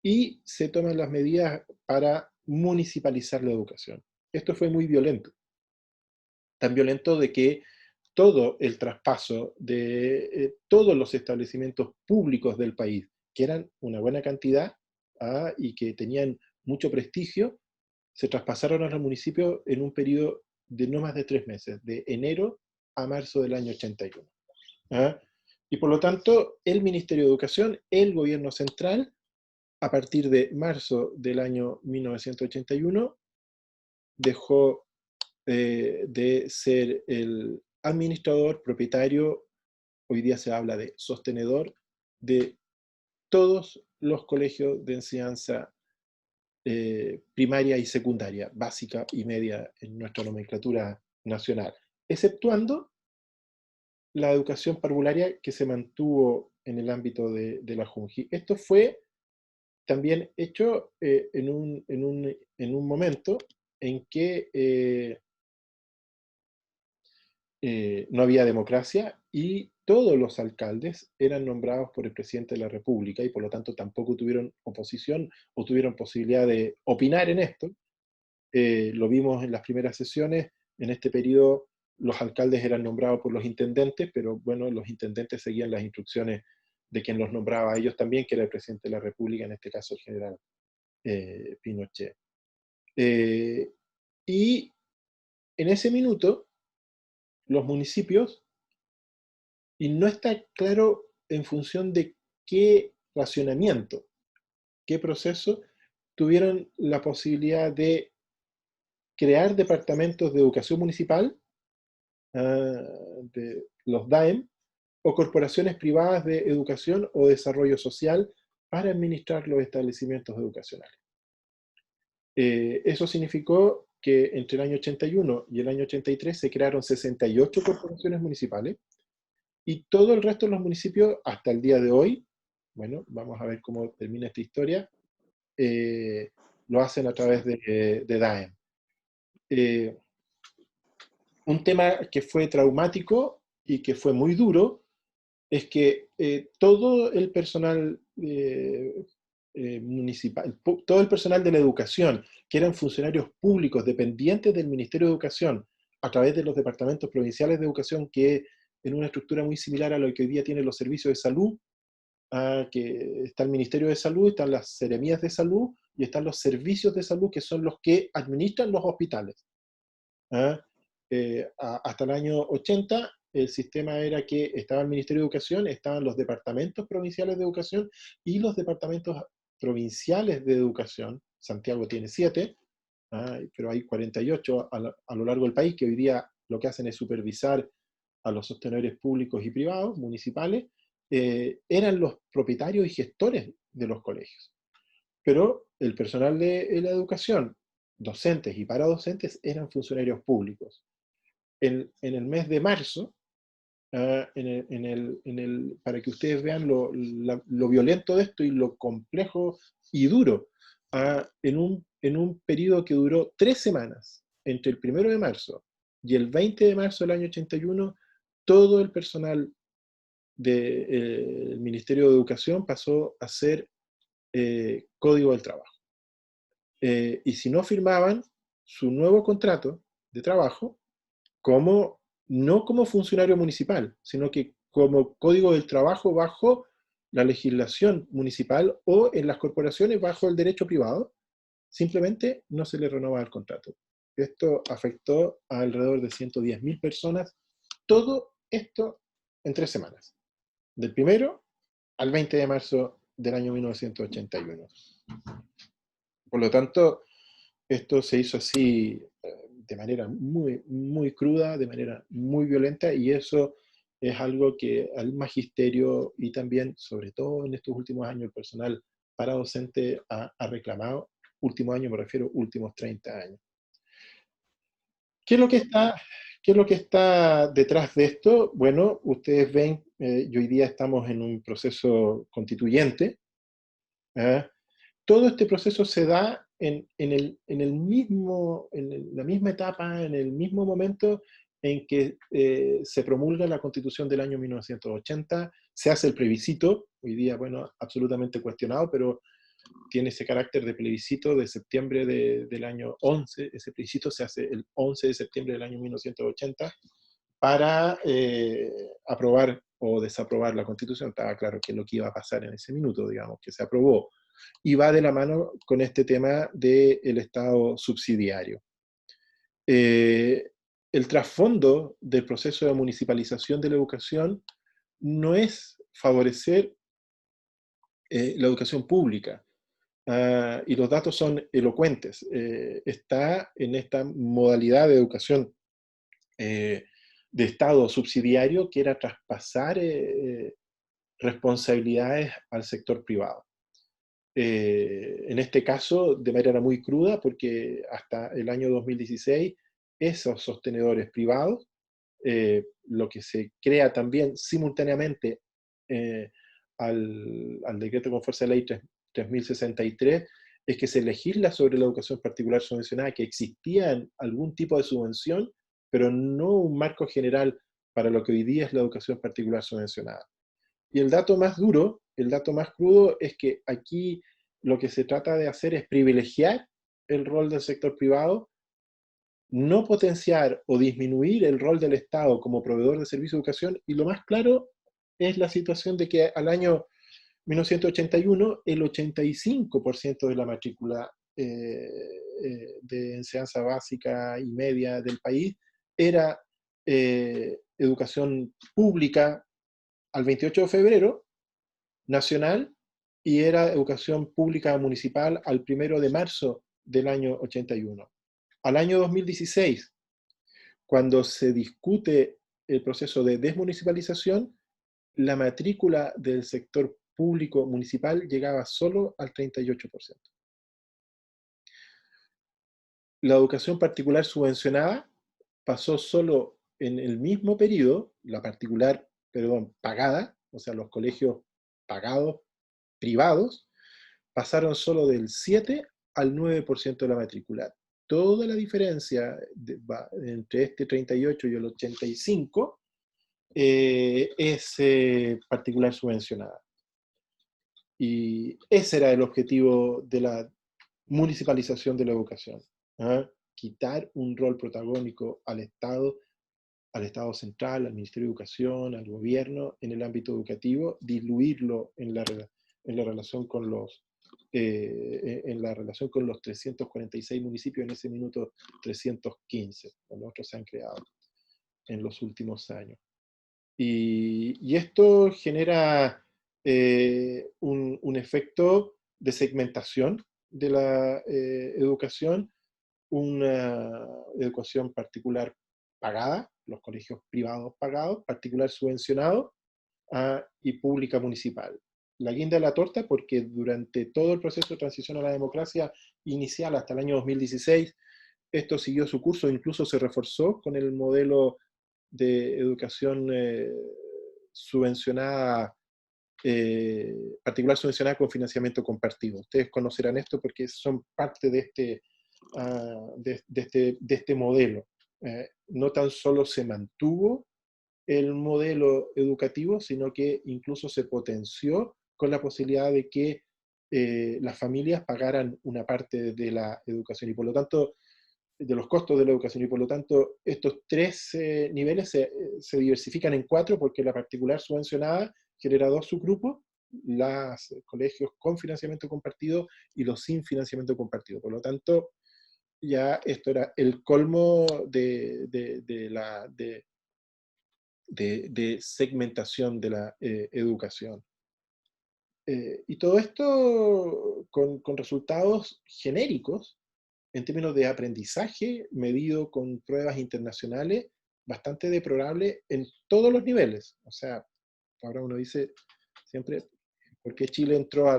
Y se toman las medidas para municipalizar la educación. Esto fue muy violento. Tan violento de que todo el traspaso de todos los establecimientos públicos del país, que eran una buena cantidad y que tenían mucho prestigio, se traspasaron a los municipios en un periodo de no más de 3 meses, de enero a marzo del año 81. Y por lo tanto, el Ministerio de Educación, el gobierno central, a partir de marzo del año 1981, dejó de ser el administrador, propietario, hoy día se habla de sostenedor, de todos los colegios de enseñanza primaria y secundaria, básica y media en nuestra nomenclatura nacional, exceptuando la educación parvularia que se mantuvo en el ámbito de la JUNJI. Esto fue también hecho en un momento en que no había democracia y todos los alcaldes eran nombrados por el presidente de la República y por lo tanto tampoco tuvieron oposición o tuvieron posibilidad de opinar en esto. Lo vimos en las primeras sesiones. En este periodo los alcaldes eran nombrados por los intendentes, pero bueno, los intendentes seguían las instrucciones de quien los nombraba a ellos también, que era el presidente de la República, en este caso el general Pinochet. Y en ese minuto, los municipios, y no está claro en función de qué racionamiento, qué proceso, tuvieron la posibilidad de crear departamentos de educación municipal, de los DAEM, o corporaciones privadas de educación o desarrollo social para administrar los establecimientos educacionales. Eso significó que entre el año 81 y el año 83 se crearon 68 corporaciones municipales, y todo el resto de los municipios, hasta el día de hoy, bueno, vamos a ver cómo termina esta historia, lo hacen a través de DAEM. Un tema que fue traumático y que fue muy duro es que todo el personal municipal, todo el personal de la educación, que eran funcionarios públicos dependientes del Ministerio de Educación, a través de los departamentos provinciales de educación, que en una estructura muy similar a lo que hoy día tienen los servicios de salud, que está el Ministerio de Salud, están las seremías de salud y están los servicios de salud, que son los que administran los hospitales. Hasta el año 80, el sistema era que estaba el Ministerio de Educación, estaban los departamentos provinciales de educación y los departamentos provinciales de educación. Santiago tiene 7, pero hay 48 a lo largo del país, que hoy día lo que hacen es supervisar a los sostenedores públicos y privados, municipales, eran los propietarios y gestores de los colegios. Pero el personal de la educación, docentes y paradocentes, eran funcionarios públicos. En el mes de marzo, para que ustedes vean lo violento de esto y lo complejo y duro, en un periodo que duró 3 semanas, entre el 1 de marzo y el 20 de marzo del año 81, todo el personal del Ministerio de Educación pasó a ser código del trabajo. Y si no firmaban su nuevo contrato de trabajo, no como funcionario municipal, sino que como código del trabajo bajo la legislación municipal o en las corporaciones bajo el derecho privado, simplemente no se le renovaba el contrato. Esto afectó a alrededor de 110.000 personas, todo esto en 3 semanas, del 1 al 20 de marzo del año 1981. Por lo tanto, esto se hizo así de manera muy, muy cruda, de manera muy violenta, y eso es algo que al magisterio y también, sobre todo en estos últimos años, el personal paradocente ha reclamado. Últimos años me refiero, últimos 30 años. ¿Qué es lo que está detrás de esto? Bueno, ustedes ven, y hoy día estamos en un proceso constituyente. Todo este proceso se da en la misma etapa, en el mismo momento en que se promulga la Constitución del año 1980, se hace el plebiscito, hoy día, bueno, absolutamente cuestionado, pero tiene ese carácter de plebiscito de septiembre del año 11, ese plebiscito se hace el 11 de septiembre del año 1980 para aprobar o desaprobar la Constitución. Estaba claro que lo que iba a pasar en ese minuto, digamos, que se aprobó, y va de la mano con este tema del Estado subsidiario. El trasfondo del proceso de municipalización de la educación no es favorecer la educación pública, y los datos son elocuentes. Está en esta modalidad de educación de Estado subsidiario, que era traspasar responsabilidades al sector privado. En este caso, de manera muy cruda, porque hasta el año 2016, esos sostenedores privados, lo que se crea también simultáneamente al decreto con fuerza de ley 3063, es que se legisla sobre la educación particular subvencionada, que existía algún tipo de subvención, pero no un marco general para lo que hoy día es la educación particular subvencionada. Y el dato más duro, el dato más crudo, es que aquí lo que se trata de hacer es privilegiar el rol del sector privado, no potenciar o disminuir el rol del Estado como proveedor de servicios de educación, y lo más claro es la situación de que al año 1981 el 85% de la matrícula de enseñanza básica y media del país era educación pública al 28 de febrero, nacional, y era educación pública municipal al 1 de marzo del año 81. Al año 2016, cuando se discute el proceso de desmunicipalización, la matrícula del sector público municipal llegaba solo al 38%. La educación particular subvencionada pasó solo en el mismo periodo, la particular, pagada, o sea, los colegios pagados, privados, pasaron solo del 7 al 9% de la matrícula. Toda la diferencia entre este 38 y el 85 es particular subvencionada. Y ese era el objetivo de la municipalización de la educación. ¿Ah? Quitar un rol protagónico al Estado central, al Ministerio de Educación, al gobierno en el ámbito educativo, diluirlo en la relación con en la relación con los 346 municipios, en ese minuto 315, cuando otros se han creado en los últimos años. Y esto genera un efecto de segmentación de la educación, una educación particular pagada, los colegios privados pagados, particular subvencionado, y pública municipal. La guinda de la torta, porque durante todo el proceso de transición a la democracia inicial hasta el año 2016, esto siguió su curso, incluso se reforzó con el modelo de educación subvencionada, particular subvencionada con financiamiento compartido. Ustedes conocerán esto porque son parte de este modelo. No tan solo se mantuvo el modelo educativo, sino que incluso se potenció con la posibilidad de que las familias pagaran una parte de la educación y por lo tanto de los costos de la educación, y por lo tanto estos tres niveles se diversifican en cuatro, porque la particular subvencionada genera dos subgrupos: los colegios con financiamiento compartido y los sin financiamiento compartido. Por lo tanto, ya esto era el colmo de segmentación de la educación. Y todo esto con resultados genéricos, en términos de aprendizaje, medido con pruebas internacionales, bastante deplorable en todos los niveles. O sea, ahora uno dice siempre, ¿por qué Chile entró a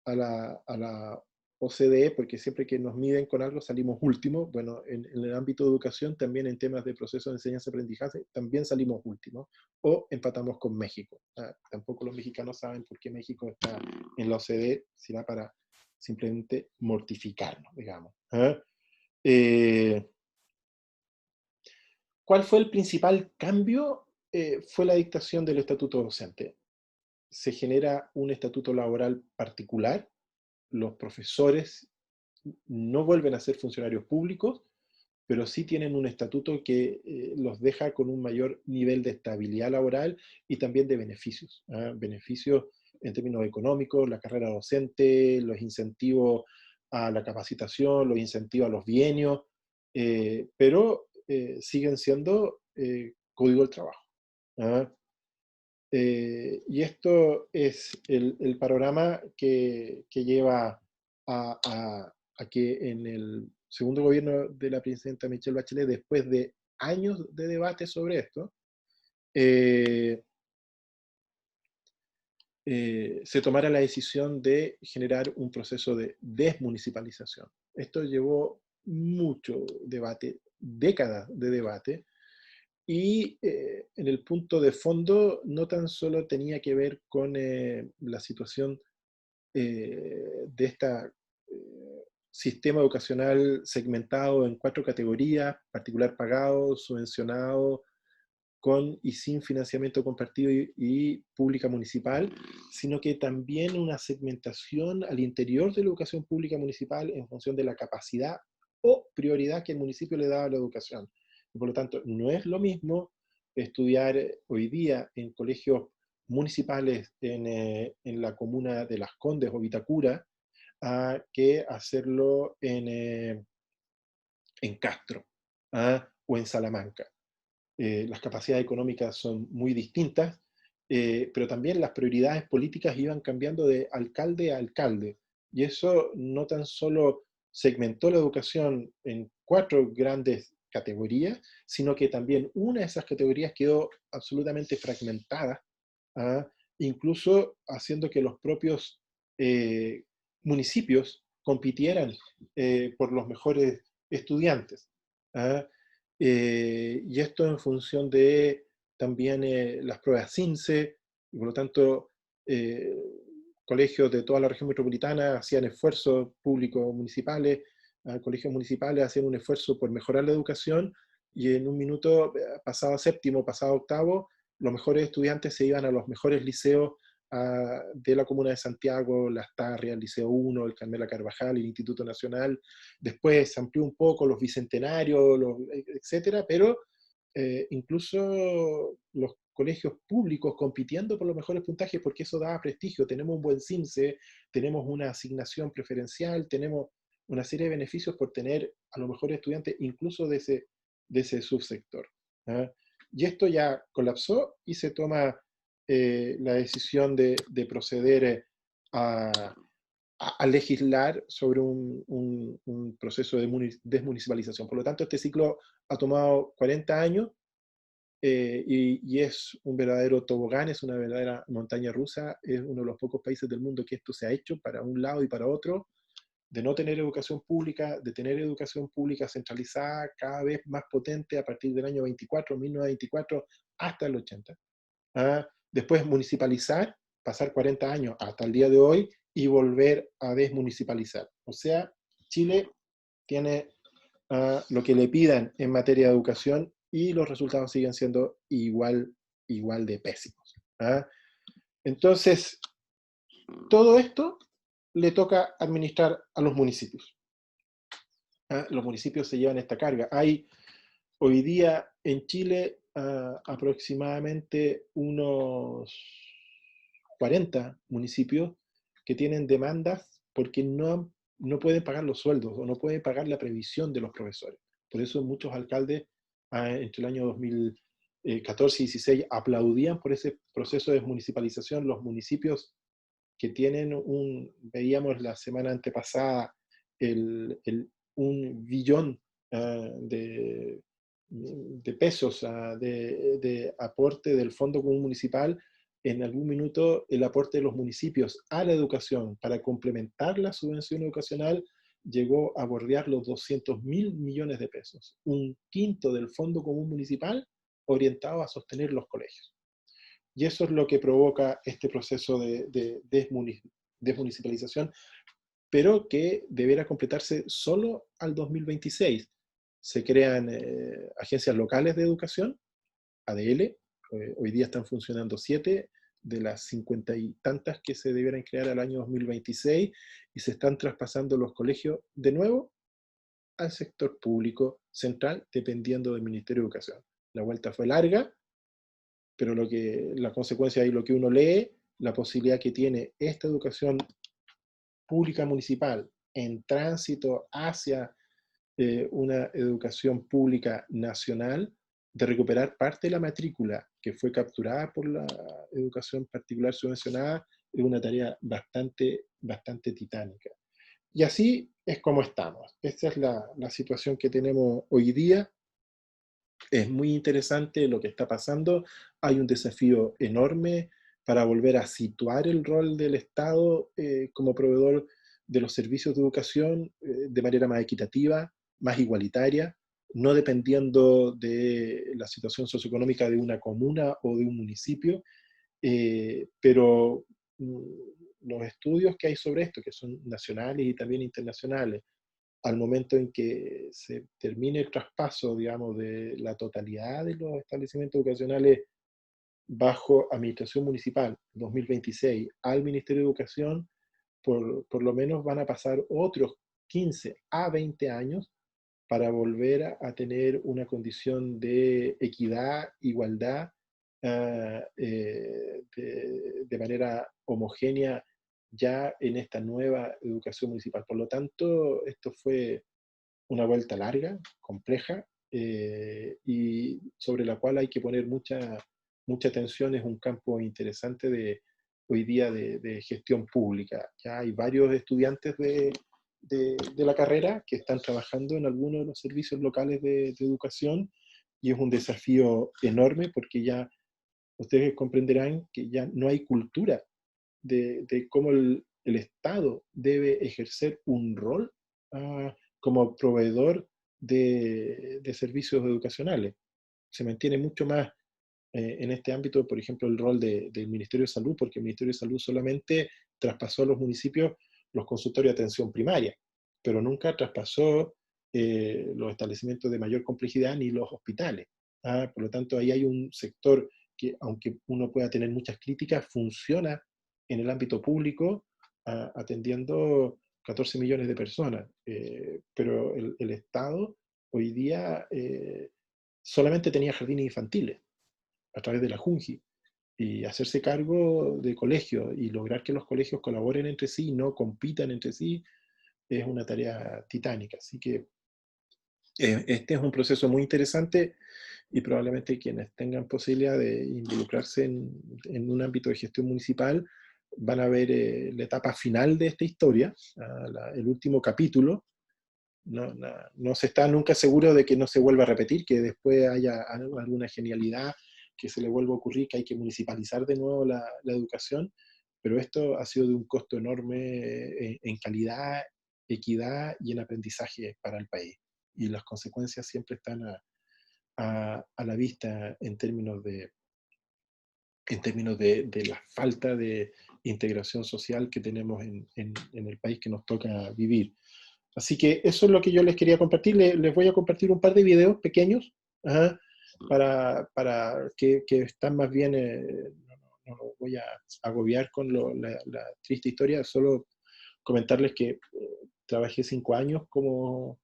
la OCDE? Porque siempre que nos miden con algo salimos últimos. Bueno, en el ámbito de educación, también en temas de proceso de enseñanza-aprendizaje, también salimos últimos, o empatamos con México. Tampoco los mexicanos saben por qué México está en la OCDE, sino para simplemente mortificarnos, digamos. ¿Cuál fue el principal cambio? Fue la dictación del estatuto docente. Se genera un estatuto laboral particular. Los profesores no vuelven a ser funcionarios públicos, pero sí tienen un estatuto que los deja con un mayor nivel de estabilidad laboral y también de beneficios. Beneficios en términos económicos, la carrera docente, los incentivos a la capacitación, los incentivos a los bienios, pero siguen siendo código del trabajo. Y esto es el panorama que lleva a que en el segundo gobierno de la presidenta Michelle Bachelet, después de años de debate sobre esto, se tomara la decisión de generar un proceso de desmunicipalización. Esto llevó mucho debate, décadas de debate, y en el punto de fondo no tan solo tenía que ver con la situación de este sistema educacional segmentado en cuatro categorías: particular pagado, subvencionado, con y sin financiamiento compartido y pública municipal, sino que también una segmentación al interior de la educación pública municipal en función de la capacidad o prioridad que el municipio le da a la educación. Y por lo tanto, no es lo mismo estudiar hoy día en colegios municipales en la comuna de Las Condes o Vitacura, que hacerlo en Castro o en Salamanca. Las capacidades económicas son muy distintas, pero también las prioridades políticas iban cambiando de alcalde a alcalde. Y eso no tan solo segmentó la educación en cuatro grandes categorías, sino que también una de esas categorías quedó absolutamente fragmentada, ¿ah? Incluso haciendo que los propios municipios compitieran por los mejores estudiantes. ¿Ah? Y esto en función de también las pruebas CINCE, y por lo tanto colegios de toda la región metropolitana hacían esfuerzos públicos municipales, colegios municipales hacían un esfuerzo por mejorar la educación, y en un minuto, pasado séptimo, pasado octavo, los mejores estudiantes se iban a los mejores liceos de la Comuna de Santiago, Las Tarrias, el Liceo 1, el Carmela Carvajal, el Instituto Nacional. Después se amplió un poco los bicentenarios, etcétera, pero incluso los colegios públicos compitiendo por los mejores puntajes, porque eso daba prestigio. Tenemos un buen CINCE, tenemos una asignación preferencial, tenemos una serie de beneficios por tener a los mejores estudiantes, incluso de ese subsector. ¿Ah? Y esto ya colapsó y se toma la decisión de proceder a legislar sobre un proceso de desmunicipalización. Por lo tanto, este ciclo ha tomado 40 años y es un verdadero tobogán, es una verdadera montaña rusa, es uno de los pocos países del mundo que esto se ha hecho para un lado y para otro, de no tener educación pública, de tener educación pública centralizada cada vez más potente a partir del año 1924 hasta el 80. Después municipalizar, pasar 40 años hasta el día de hoy y volver a desmunicipalizar. O sea, Chile tiene lo que le pidan en materia de educación y los resultados siguen siendo igual de pésimos. Entonces, todo esto le toca administrar a los municipios. Los municipios se llevan esta carga. Hay hoy día en Chile aproximadamente unos 40 municipios que tienen demandas porque no pueden pagar los sueldos o no pueden pagar la previsión de los profesores. Por eso muchos alcaldes entre el año 2014 y 2016 aplaudían por ese proceso de desmunicipalización. Los municipios que tienen veíamos la semana antepasada, un billón de pesos de aporte del Fondo Común Municipal. En algún minuto el aporte de los municipios a la educación para complementar la subvención educacional llegó a bordear los 200.000 millones de pesos, un quinto del Fondo Común Municipal orientado a sostener los colegios. Y eso es lo que provoca este proceso de desmunicipalización, pero que deberá completarse solo al 2026. Se crean agencias locales de educación, ADL, hoy día están funcionando 7 de las 50 y tantas que se debieran crear al año 2026, y se están traspasando los colegios de nuevo al sector público central, dependiendo del Ministerio de Educación. La vuelta fue larga, pero la consecuencia y lo que uno lee, la posibilidad que tiene esta educación pública municipal en tránsito hacia una educación pública nacional, de recuperar parte de la matrícula que fue capturada por la educación particular subvencionada, es una tarea bastante titánica. Y así es como estamos. Esta es la situación que tenemos hoy día. Es muy interesante lo que está pasando. Hay un desafío enorme para volver a situar el rol del Estado como proveedor de los servicios de educación de manera más equitativa, más igualitaria, no dependiendo de la situación socioeconómica de una comuna o de un municipio, pero los estudios que hay sobre esto, que son nacionales y también internacionales, al momento en que se termine el traspaso, digamos, de la totalidad de los establecimientos educacionales bajo administración municipal 2026 al Ministerio de Educación, por lo menos van a pasar otros 15 a 20 años para volver a tener una condición de equidad, igualdad, de manera homogénea ya en esta nueva educación municipal. Por lo tanto, esto fue una vuelta larga, compleja, y sobre la cual hay que poner mucha atención. Es un campo interesante hoy día de gestión pública. Ya hay varios estudiantes de la carrera que están trabajando en algunos de los servicios locales de educación, y es un desafío enorme porque ya ustedes comprenderán que ya no hay cultura de cómo el Estado debe ejercer un rol como proveedor de servicios educacionales. Se mantiene mucho más en este ámbito, por ejemplo, el rol del Ministerio de Salud, porque el Ministerio de Salud solamente traspasó a los municipios los consultorios de atención primaria, pero nunca traspasó los establecimientos de mayor complejidad ni los hospitales. Por lo tanto, ahí hay un sector que, aunque uno pueda tener muchas críticas, funciona en el ámbito público atendiendo 14 millones de personas. Pero el Estado hoy día solamente tenía jardines infantiles a través de la Junji, y hacerse cargo de colegios y lograr que los colegios colaboren entre sí y no compitan entre sí es una tarea titánica. Así que este es un proceso muy interesante y probablemente quienes tengan posibilidad de involucrarse en un ámbito de gestión municipal van a ver la etapa final de esta historia, el último capítulo. No se está nunca seguro de que no se vuelva a repetir, que después haya alguna genialidad que se le vuelva a ocurrir, que hay que municipalizar de nuevo la educación, pero esto ha sido de un costo enorme en calidad, equidad y en aprendizaje para el país. Y las consecuencias siempre están a la vista en términos de la falta de integración social que tenemos en el país que nos toca vivir. Así que eso es lo que yo les quería compartir. Les voy a compartir un par de videos pequeños, para que están más bien, no los voy a agobiar con la triste historia, solo comentarles que trabajé 5 años como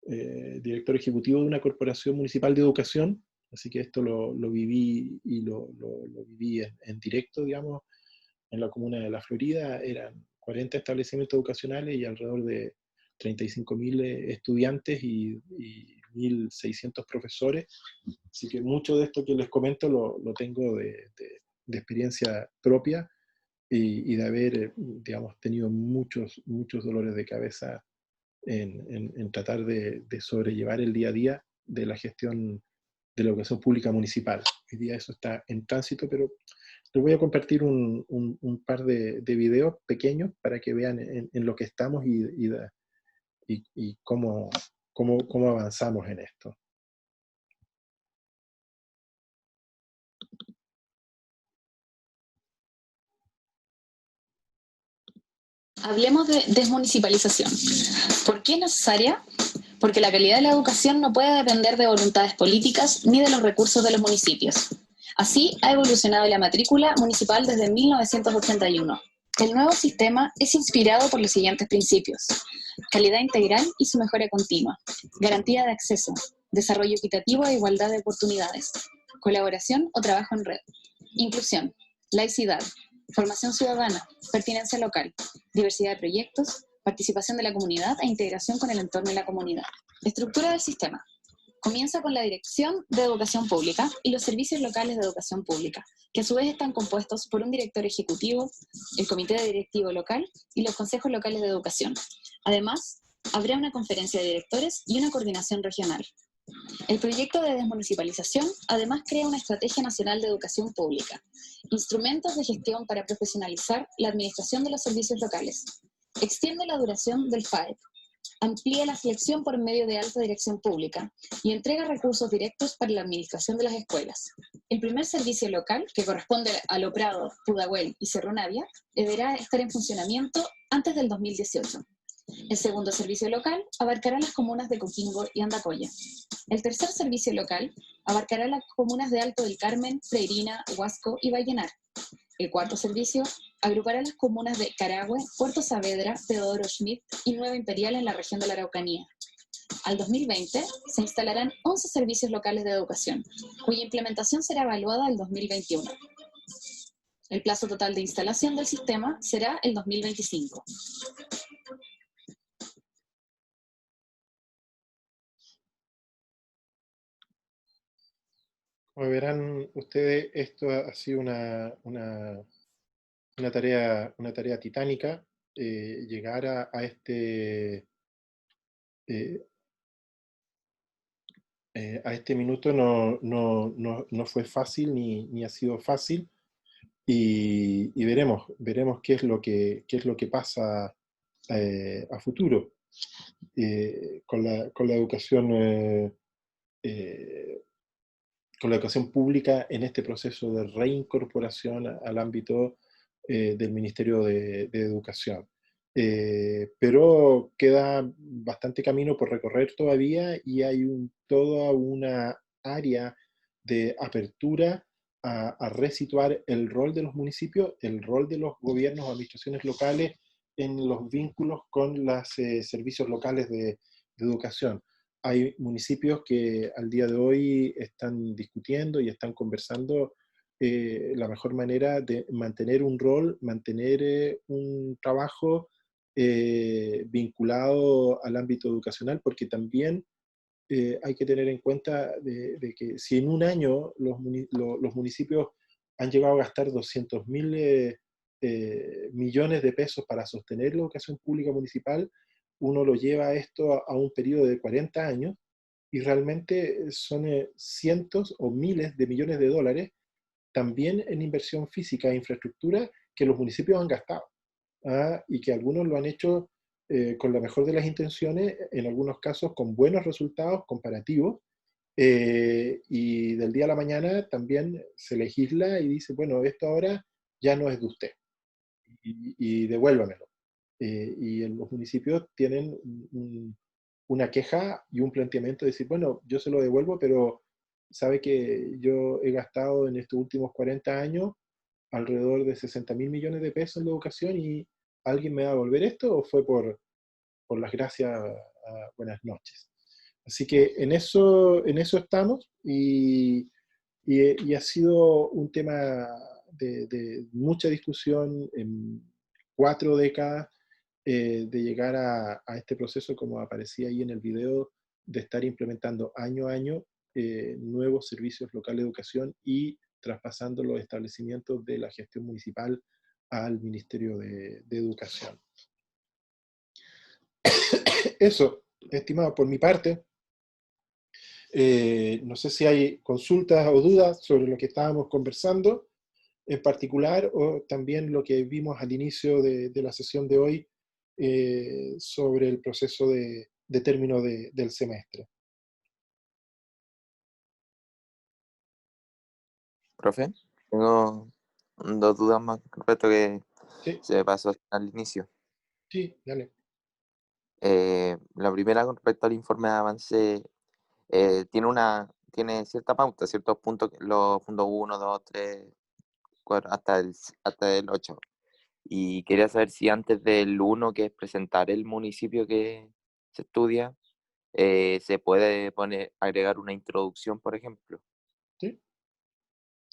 director ejecutivo de una corporación municipal de educación, así que esto lo viví y lo viví en directo, digamos, en la comuna de La Florida. Eran 40 establecimientos educacionales y alrededor de 35.000 estudiantes y 1.600 profesores, así que mucho de esto que les comento lo tengo de experiencia propia y de haber, digamos, tenido muchos dolores de cabeza en tratar de sobrellevar el día a día de la gestión de la educación pública municipal. Hoy día eso está en tránsito, pero les voy a compartir un par de videos pequeños para que vean en lo que estamos y cómo avanzamos en esto. Hablemos de desmunicipalización. ¿Por qué es necesaria? Porque la calidad de la educación no puede depender de voluntades políticas ni de los recursos de los municipios. Así ha evolucionado la matrícula municipal desde 1981. El nuevo sistema es inspirado por los siguientes principios: calidad integral y su mejora continua, garantía de acceso, desarrollo equitativo e igualdad de oportunidades, colaboración o trabajo en red, inclusión, laicidad, formación ciudadana, pertinencia local, diversidad de proyectos, participación de la comunidad e integración con el entorno y la comunidad. Estructura del sistema. Comienza con la Dirección de Educación Pública y los servicios locales de educación pública, que a su vez están compuestos por un director ejecutivo, el comité de directivo local y los consejos locales de educación. Además, habrá una conferencia de directores y una coordinación regional. El proyecto de desmunicipalización además crea una estrategia nacional de educación pública, instrumentos de gestión para profesionalizar la administración de los servicios locales, extiende la duración del FAEP, amplía la selección por medio de alta dirección pública y entrega recursos directos para la administración de las escuelas. El primer servicio local, que corresponde a Lo Prado, Pudahuel y Cerro Navia, deberá estar en funcionamiento antes del 2018. El segundo servicio local abarcará las comunas de Coquimbo y Andacoya. El tercer servicio local abarcará las comunas de Alto del Carmen, Freirina, Huasco y Vallenar. El cuarto servicio agrupará las comunas de Carahue, Puerto Saavedra, Teodoro Schmidt y Nueva Imperial en la región de la Araucanía. Al 2020 se instalarán 11 servicios locales de educación, cuya implementación será evaluada el 2021. El plazo total de instalación del sistema será el 2025. Como verán ustedes, esto ha sido una tarea titánica. Llegar a este minuto no fue fácil ni ha sido fácil, y veremos qué es lo que pasa a futuro con la educación. Con la educación pública en este proceso de reincorporación al ámbito del Ministerio de Educación. Pero queda bastante camino por recorrer todavía y hay toda una área de apertura a resituar el rol de los municipios, el rol de los gobiernos o administraciones locales en los vínculos con los servicios locales de educación. Hay municipios que al día de hoy están discutiendo y están conversando la mejor manera de mantener un rol, mantener un trabajo vinculado al ámbito educacional, porque también hay que tener en cuenta de que si en un año los municipios han llegado a gastar 200.000 millones de pesos para sostener la educación pública municipal, uno lo lleva esto a un periodo de 40 años y realmente son cientos o miles de millones de dólares también en inversión física e infraestructura que los municipios han gastado. Y que algunos lo han hecho con la mejor de las intenciones, en algunos casos con buenos resultados comparativos, y del día a la mañana también se legisla y dice, bueno, esto ahora ya no es de usted, y devuélvamelo. Y en los municipios tienen una queja y un planteamiento de decir, bueno, yo se lo devuelvo, pero sabe que yo he gastado en estos últimos 40 años alrededor de 60.000 millones de pesos en la educación y ¿alguien me va a devolver esto o fue por las gracias a buenas noches? Así que en eso estamos y ha sido un tema de mucha discusión en 4 décadas, de llegar a este proceso, como aparecía ahí en el video, de estar implementando año a año nuevos servicios locales de educación y traspasando los establecimientos de la gestión municipal al Ministerio de Educación. Eso, estimado, por mi parte. No sé si hay consultas o dudas sobre lo que estábamos conversando en particular, o también lo que vimos al inicio de la sesión de hoy sobre el proceso de término del semestre. Profe, tengo 2 dudas más con respecto que Sí, se me pasó al inicio. sí, dale. La primera con respecto al informe de avance, tiene cierta pauta, ciertos puntos, los puntos 1, 2, 3, 4, hasta el 8. Y quería saber si antes del 1, que es presentar el municipio que se estudia, se puede agregar una introducción, por ejemplo. ¿Sí?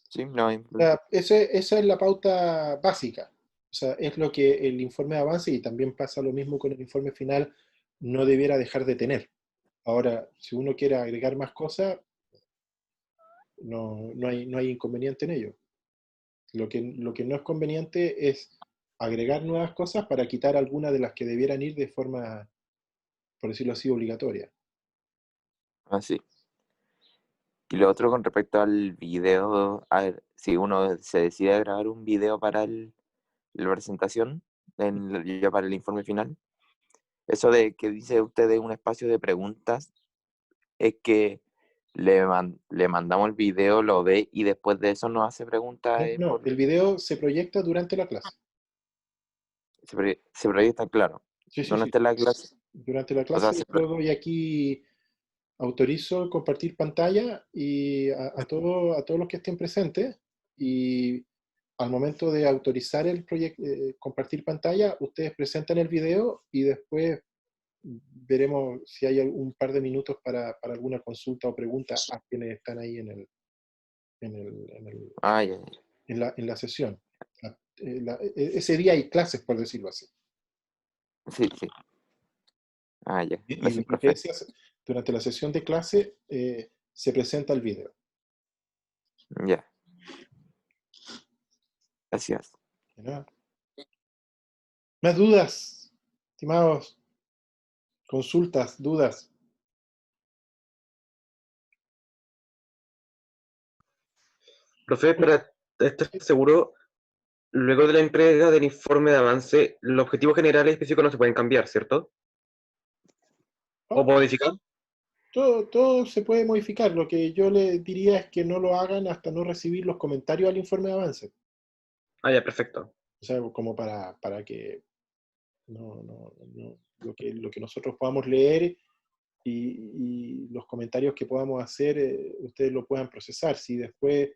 Sí, no hay O problema. sea, esa es la pauta básica. O sea, es lo que el informe de avance, y también pasa lo mismo con el informe final, no debiera dejar de tener. Ahora, si uno quiere agregar más cosas, no hay inconveniente en ello. Lo que no es conveniente es agregar nuevas cosas para quitar algunas de las que debieran ir de forma, por decirlo así, obligatoria. Así. Y lo otro con respecto al video, a ver, si uno se decide a grabar un video para la presentación, ya para el informe final, eso de que dice usted de un espacio de preguntas, es que le mandamos el video, lo ve y después de eso nos hace preguntas. No, el video se proyecta durante la clase. Se proyecta, claro. Sí, sí, No sí. está en la clase. Durante la O sea, clase yo doy aquí, autorizo compartir pantalla y a todos los que estén presentes, y al momento de autorizar el proyecto, compartir pantalla, ustedes presentan el video y después veremos si hay un par de minutos para alguna consulta o pregunta a quienes están ahí en, el- en el- ya, ya. en la sesión. Ese día hay clases, por decirlo así. Sí, sí. Ya. Y Gracias, lo que profe. decías, durante la sesión de clase se presenta el video. Ya. Gracias. ¿No? ¿Más dudas, estimados? Consultas, dudas. Profe, para estar seguro, luego de la entrega del informe de avance, los objetivos generales específicos no se pueden cambiar, ¿cierto? ¿O ¿No? modificar? Todo se puede modificar. Lo que yo le diría es que no lo hagan hasta no recibir los comentarios al informe de avance. Ah, ya, perfecto. O sea, como para que Lo que nosotros podamos leer y los comentarios que podamos hacer, ustedes lo puedan procesar. Si después,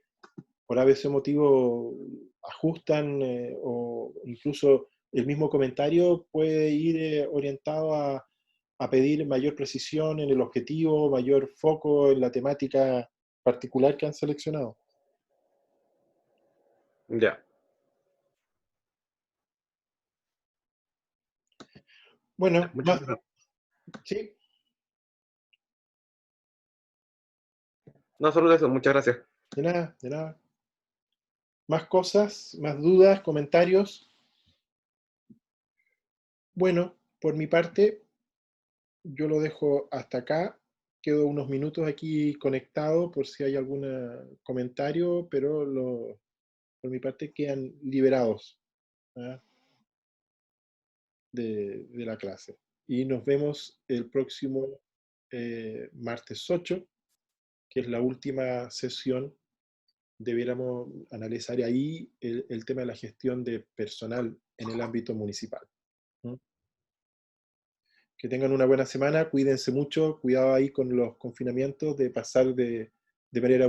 por ese motivo, ajustan o incluso el mismo comentario puede ir orientado a pedir mayor precisión en el objetivo, mayor foco en la temática particular que han seleccionado. Ya. Bueno, Muchas gracias. ¿sí? No, solo eso, muchas gracias. De nada, de nada. ¿Más cosas, más dudas, comentarios? Bueno, por mi parte, yo lo dejo hasta acá. Quedo unos minutos aquí conectado por si hay algún comentario, pero por mi parte quedan liberados, ¿ah? de la clase. Y nos vemos el próximo martes 8, que es la última sesión. Debiéramos analizar ahí el tema de la gestión de personal en el ámbito municipal. ¿Mm? Que tengan una buena semana, cuídense mucho, cuidado ahí con los confinamientos, de pasar de manera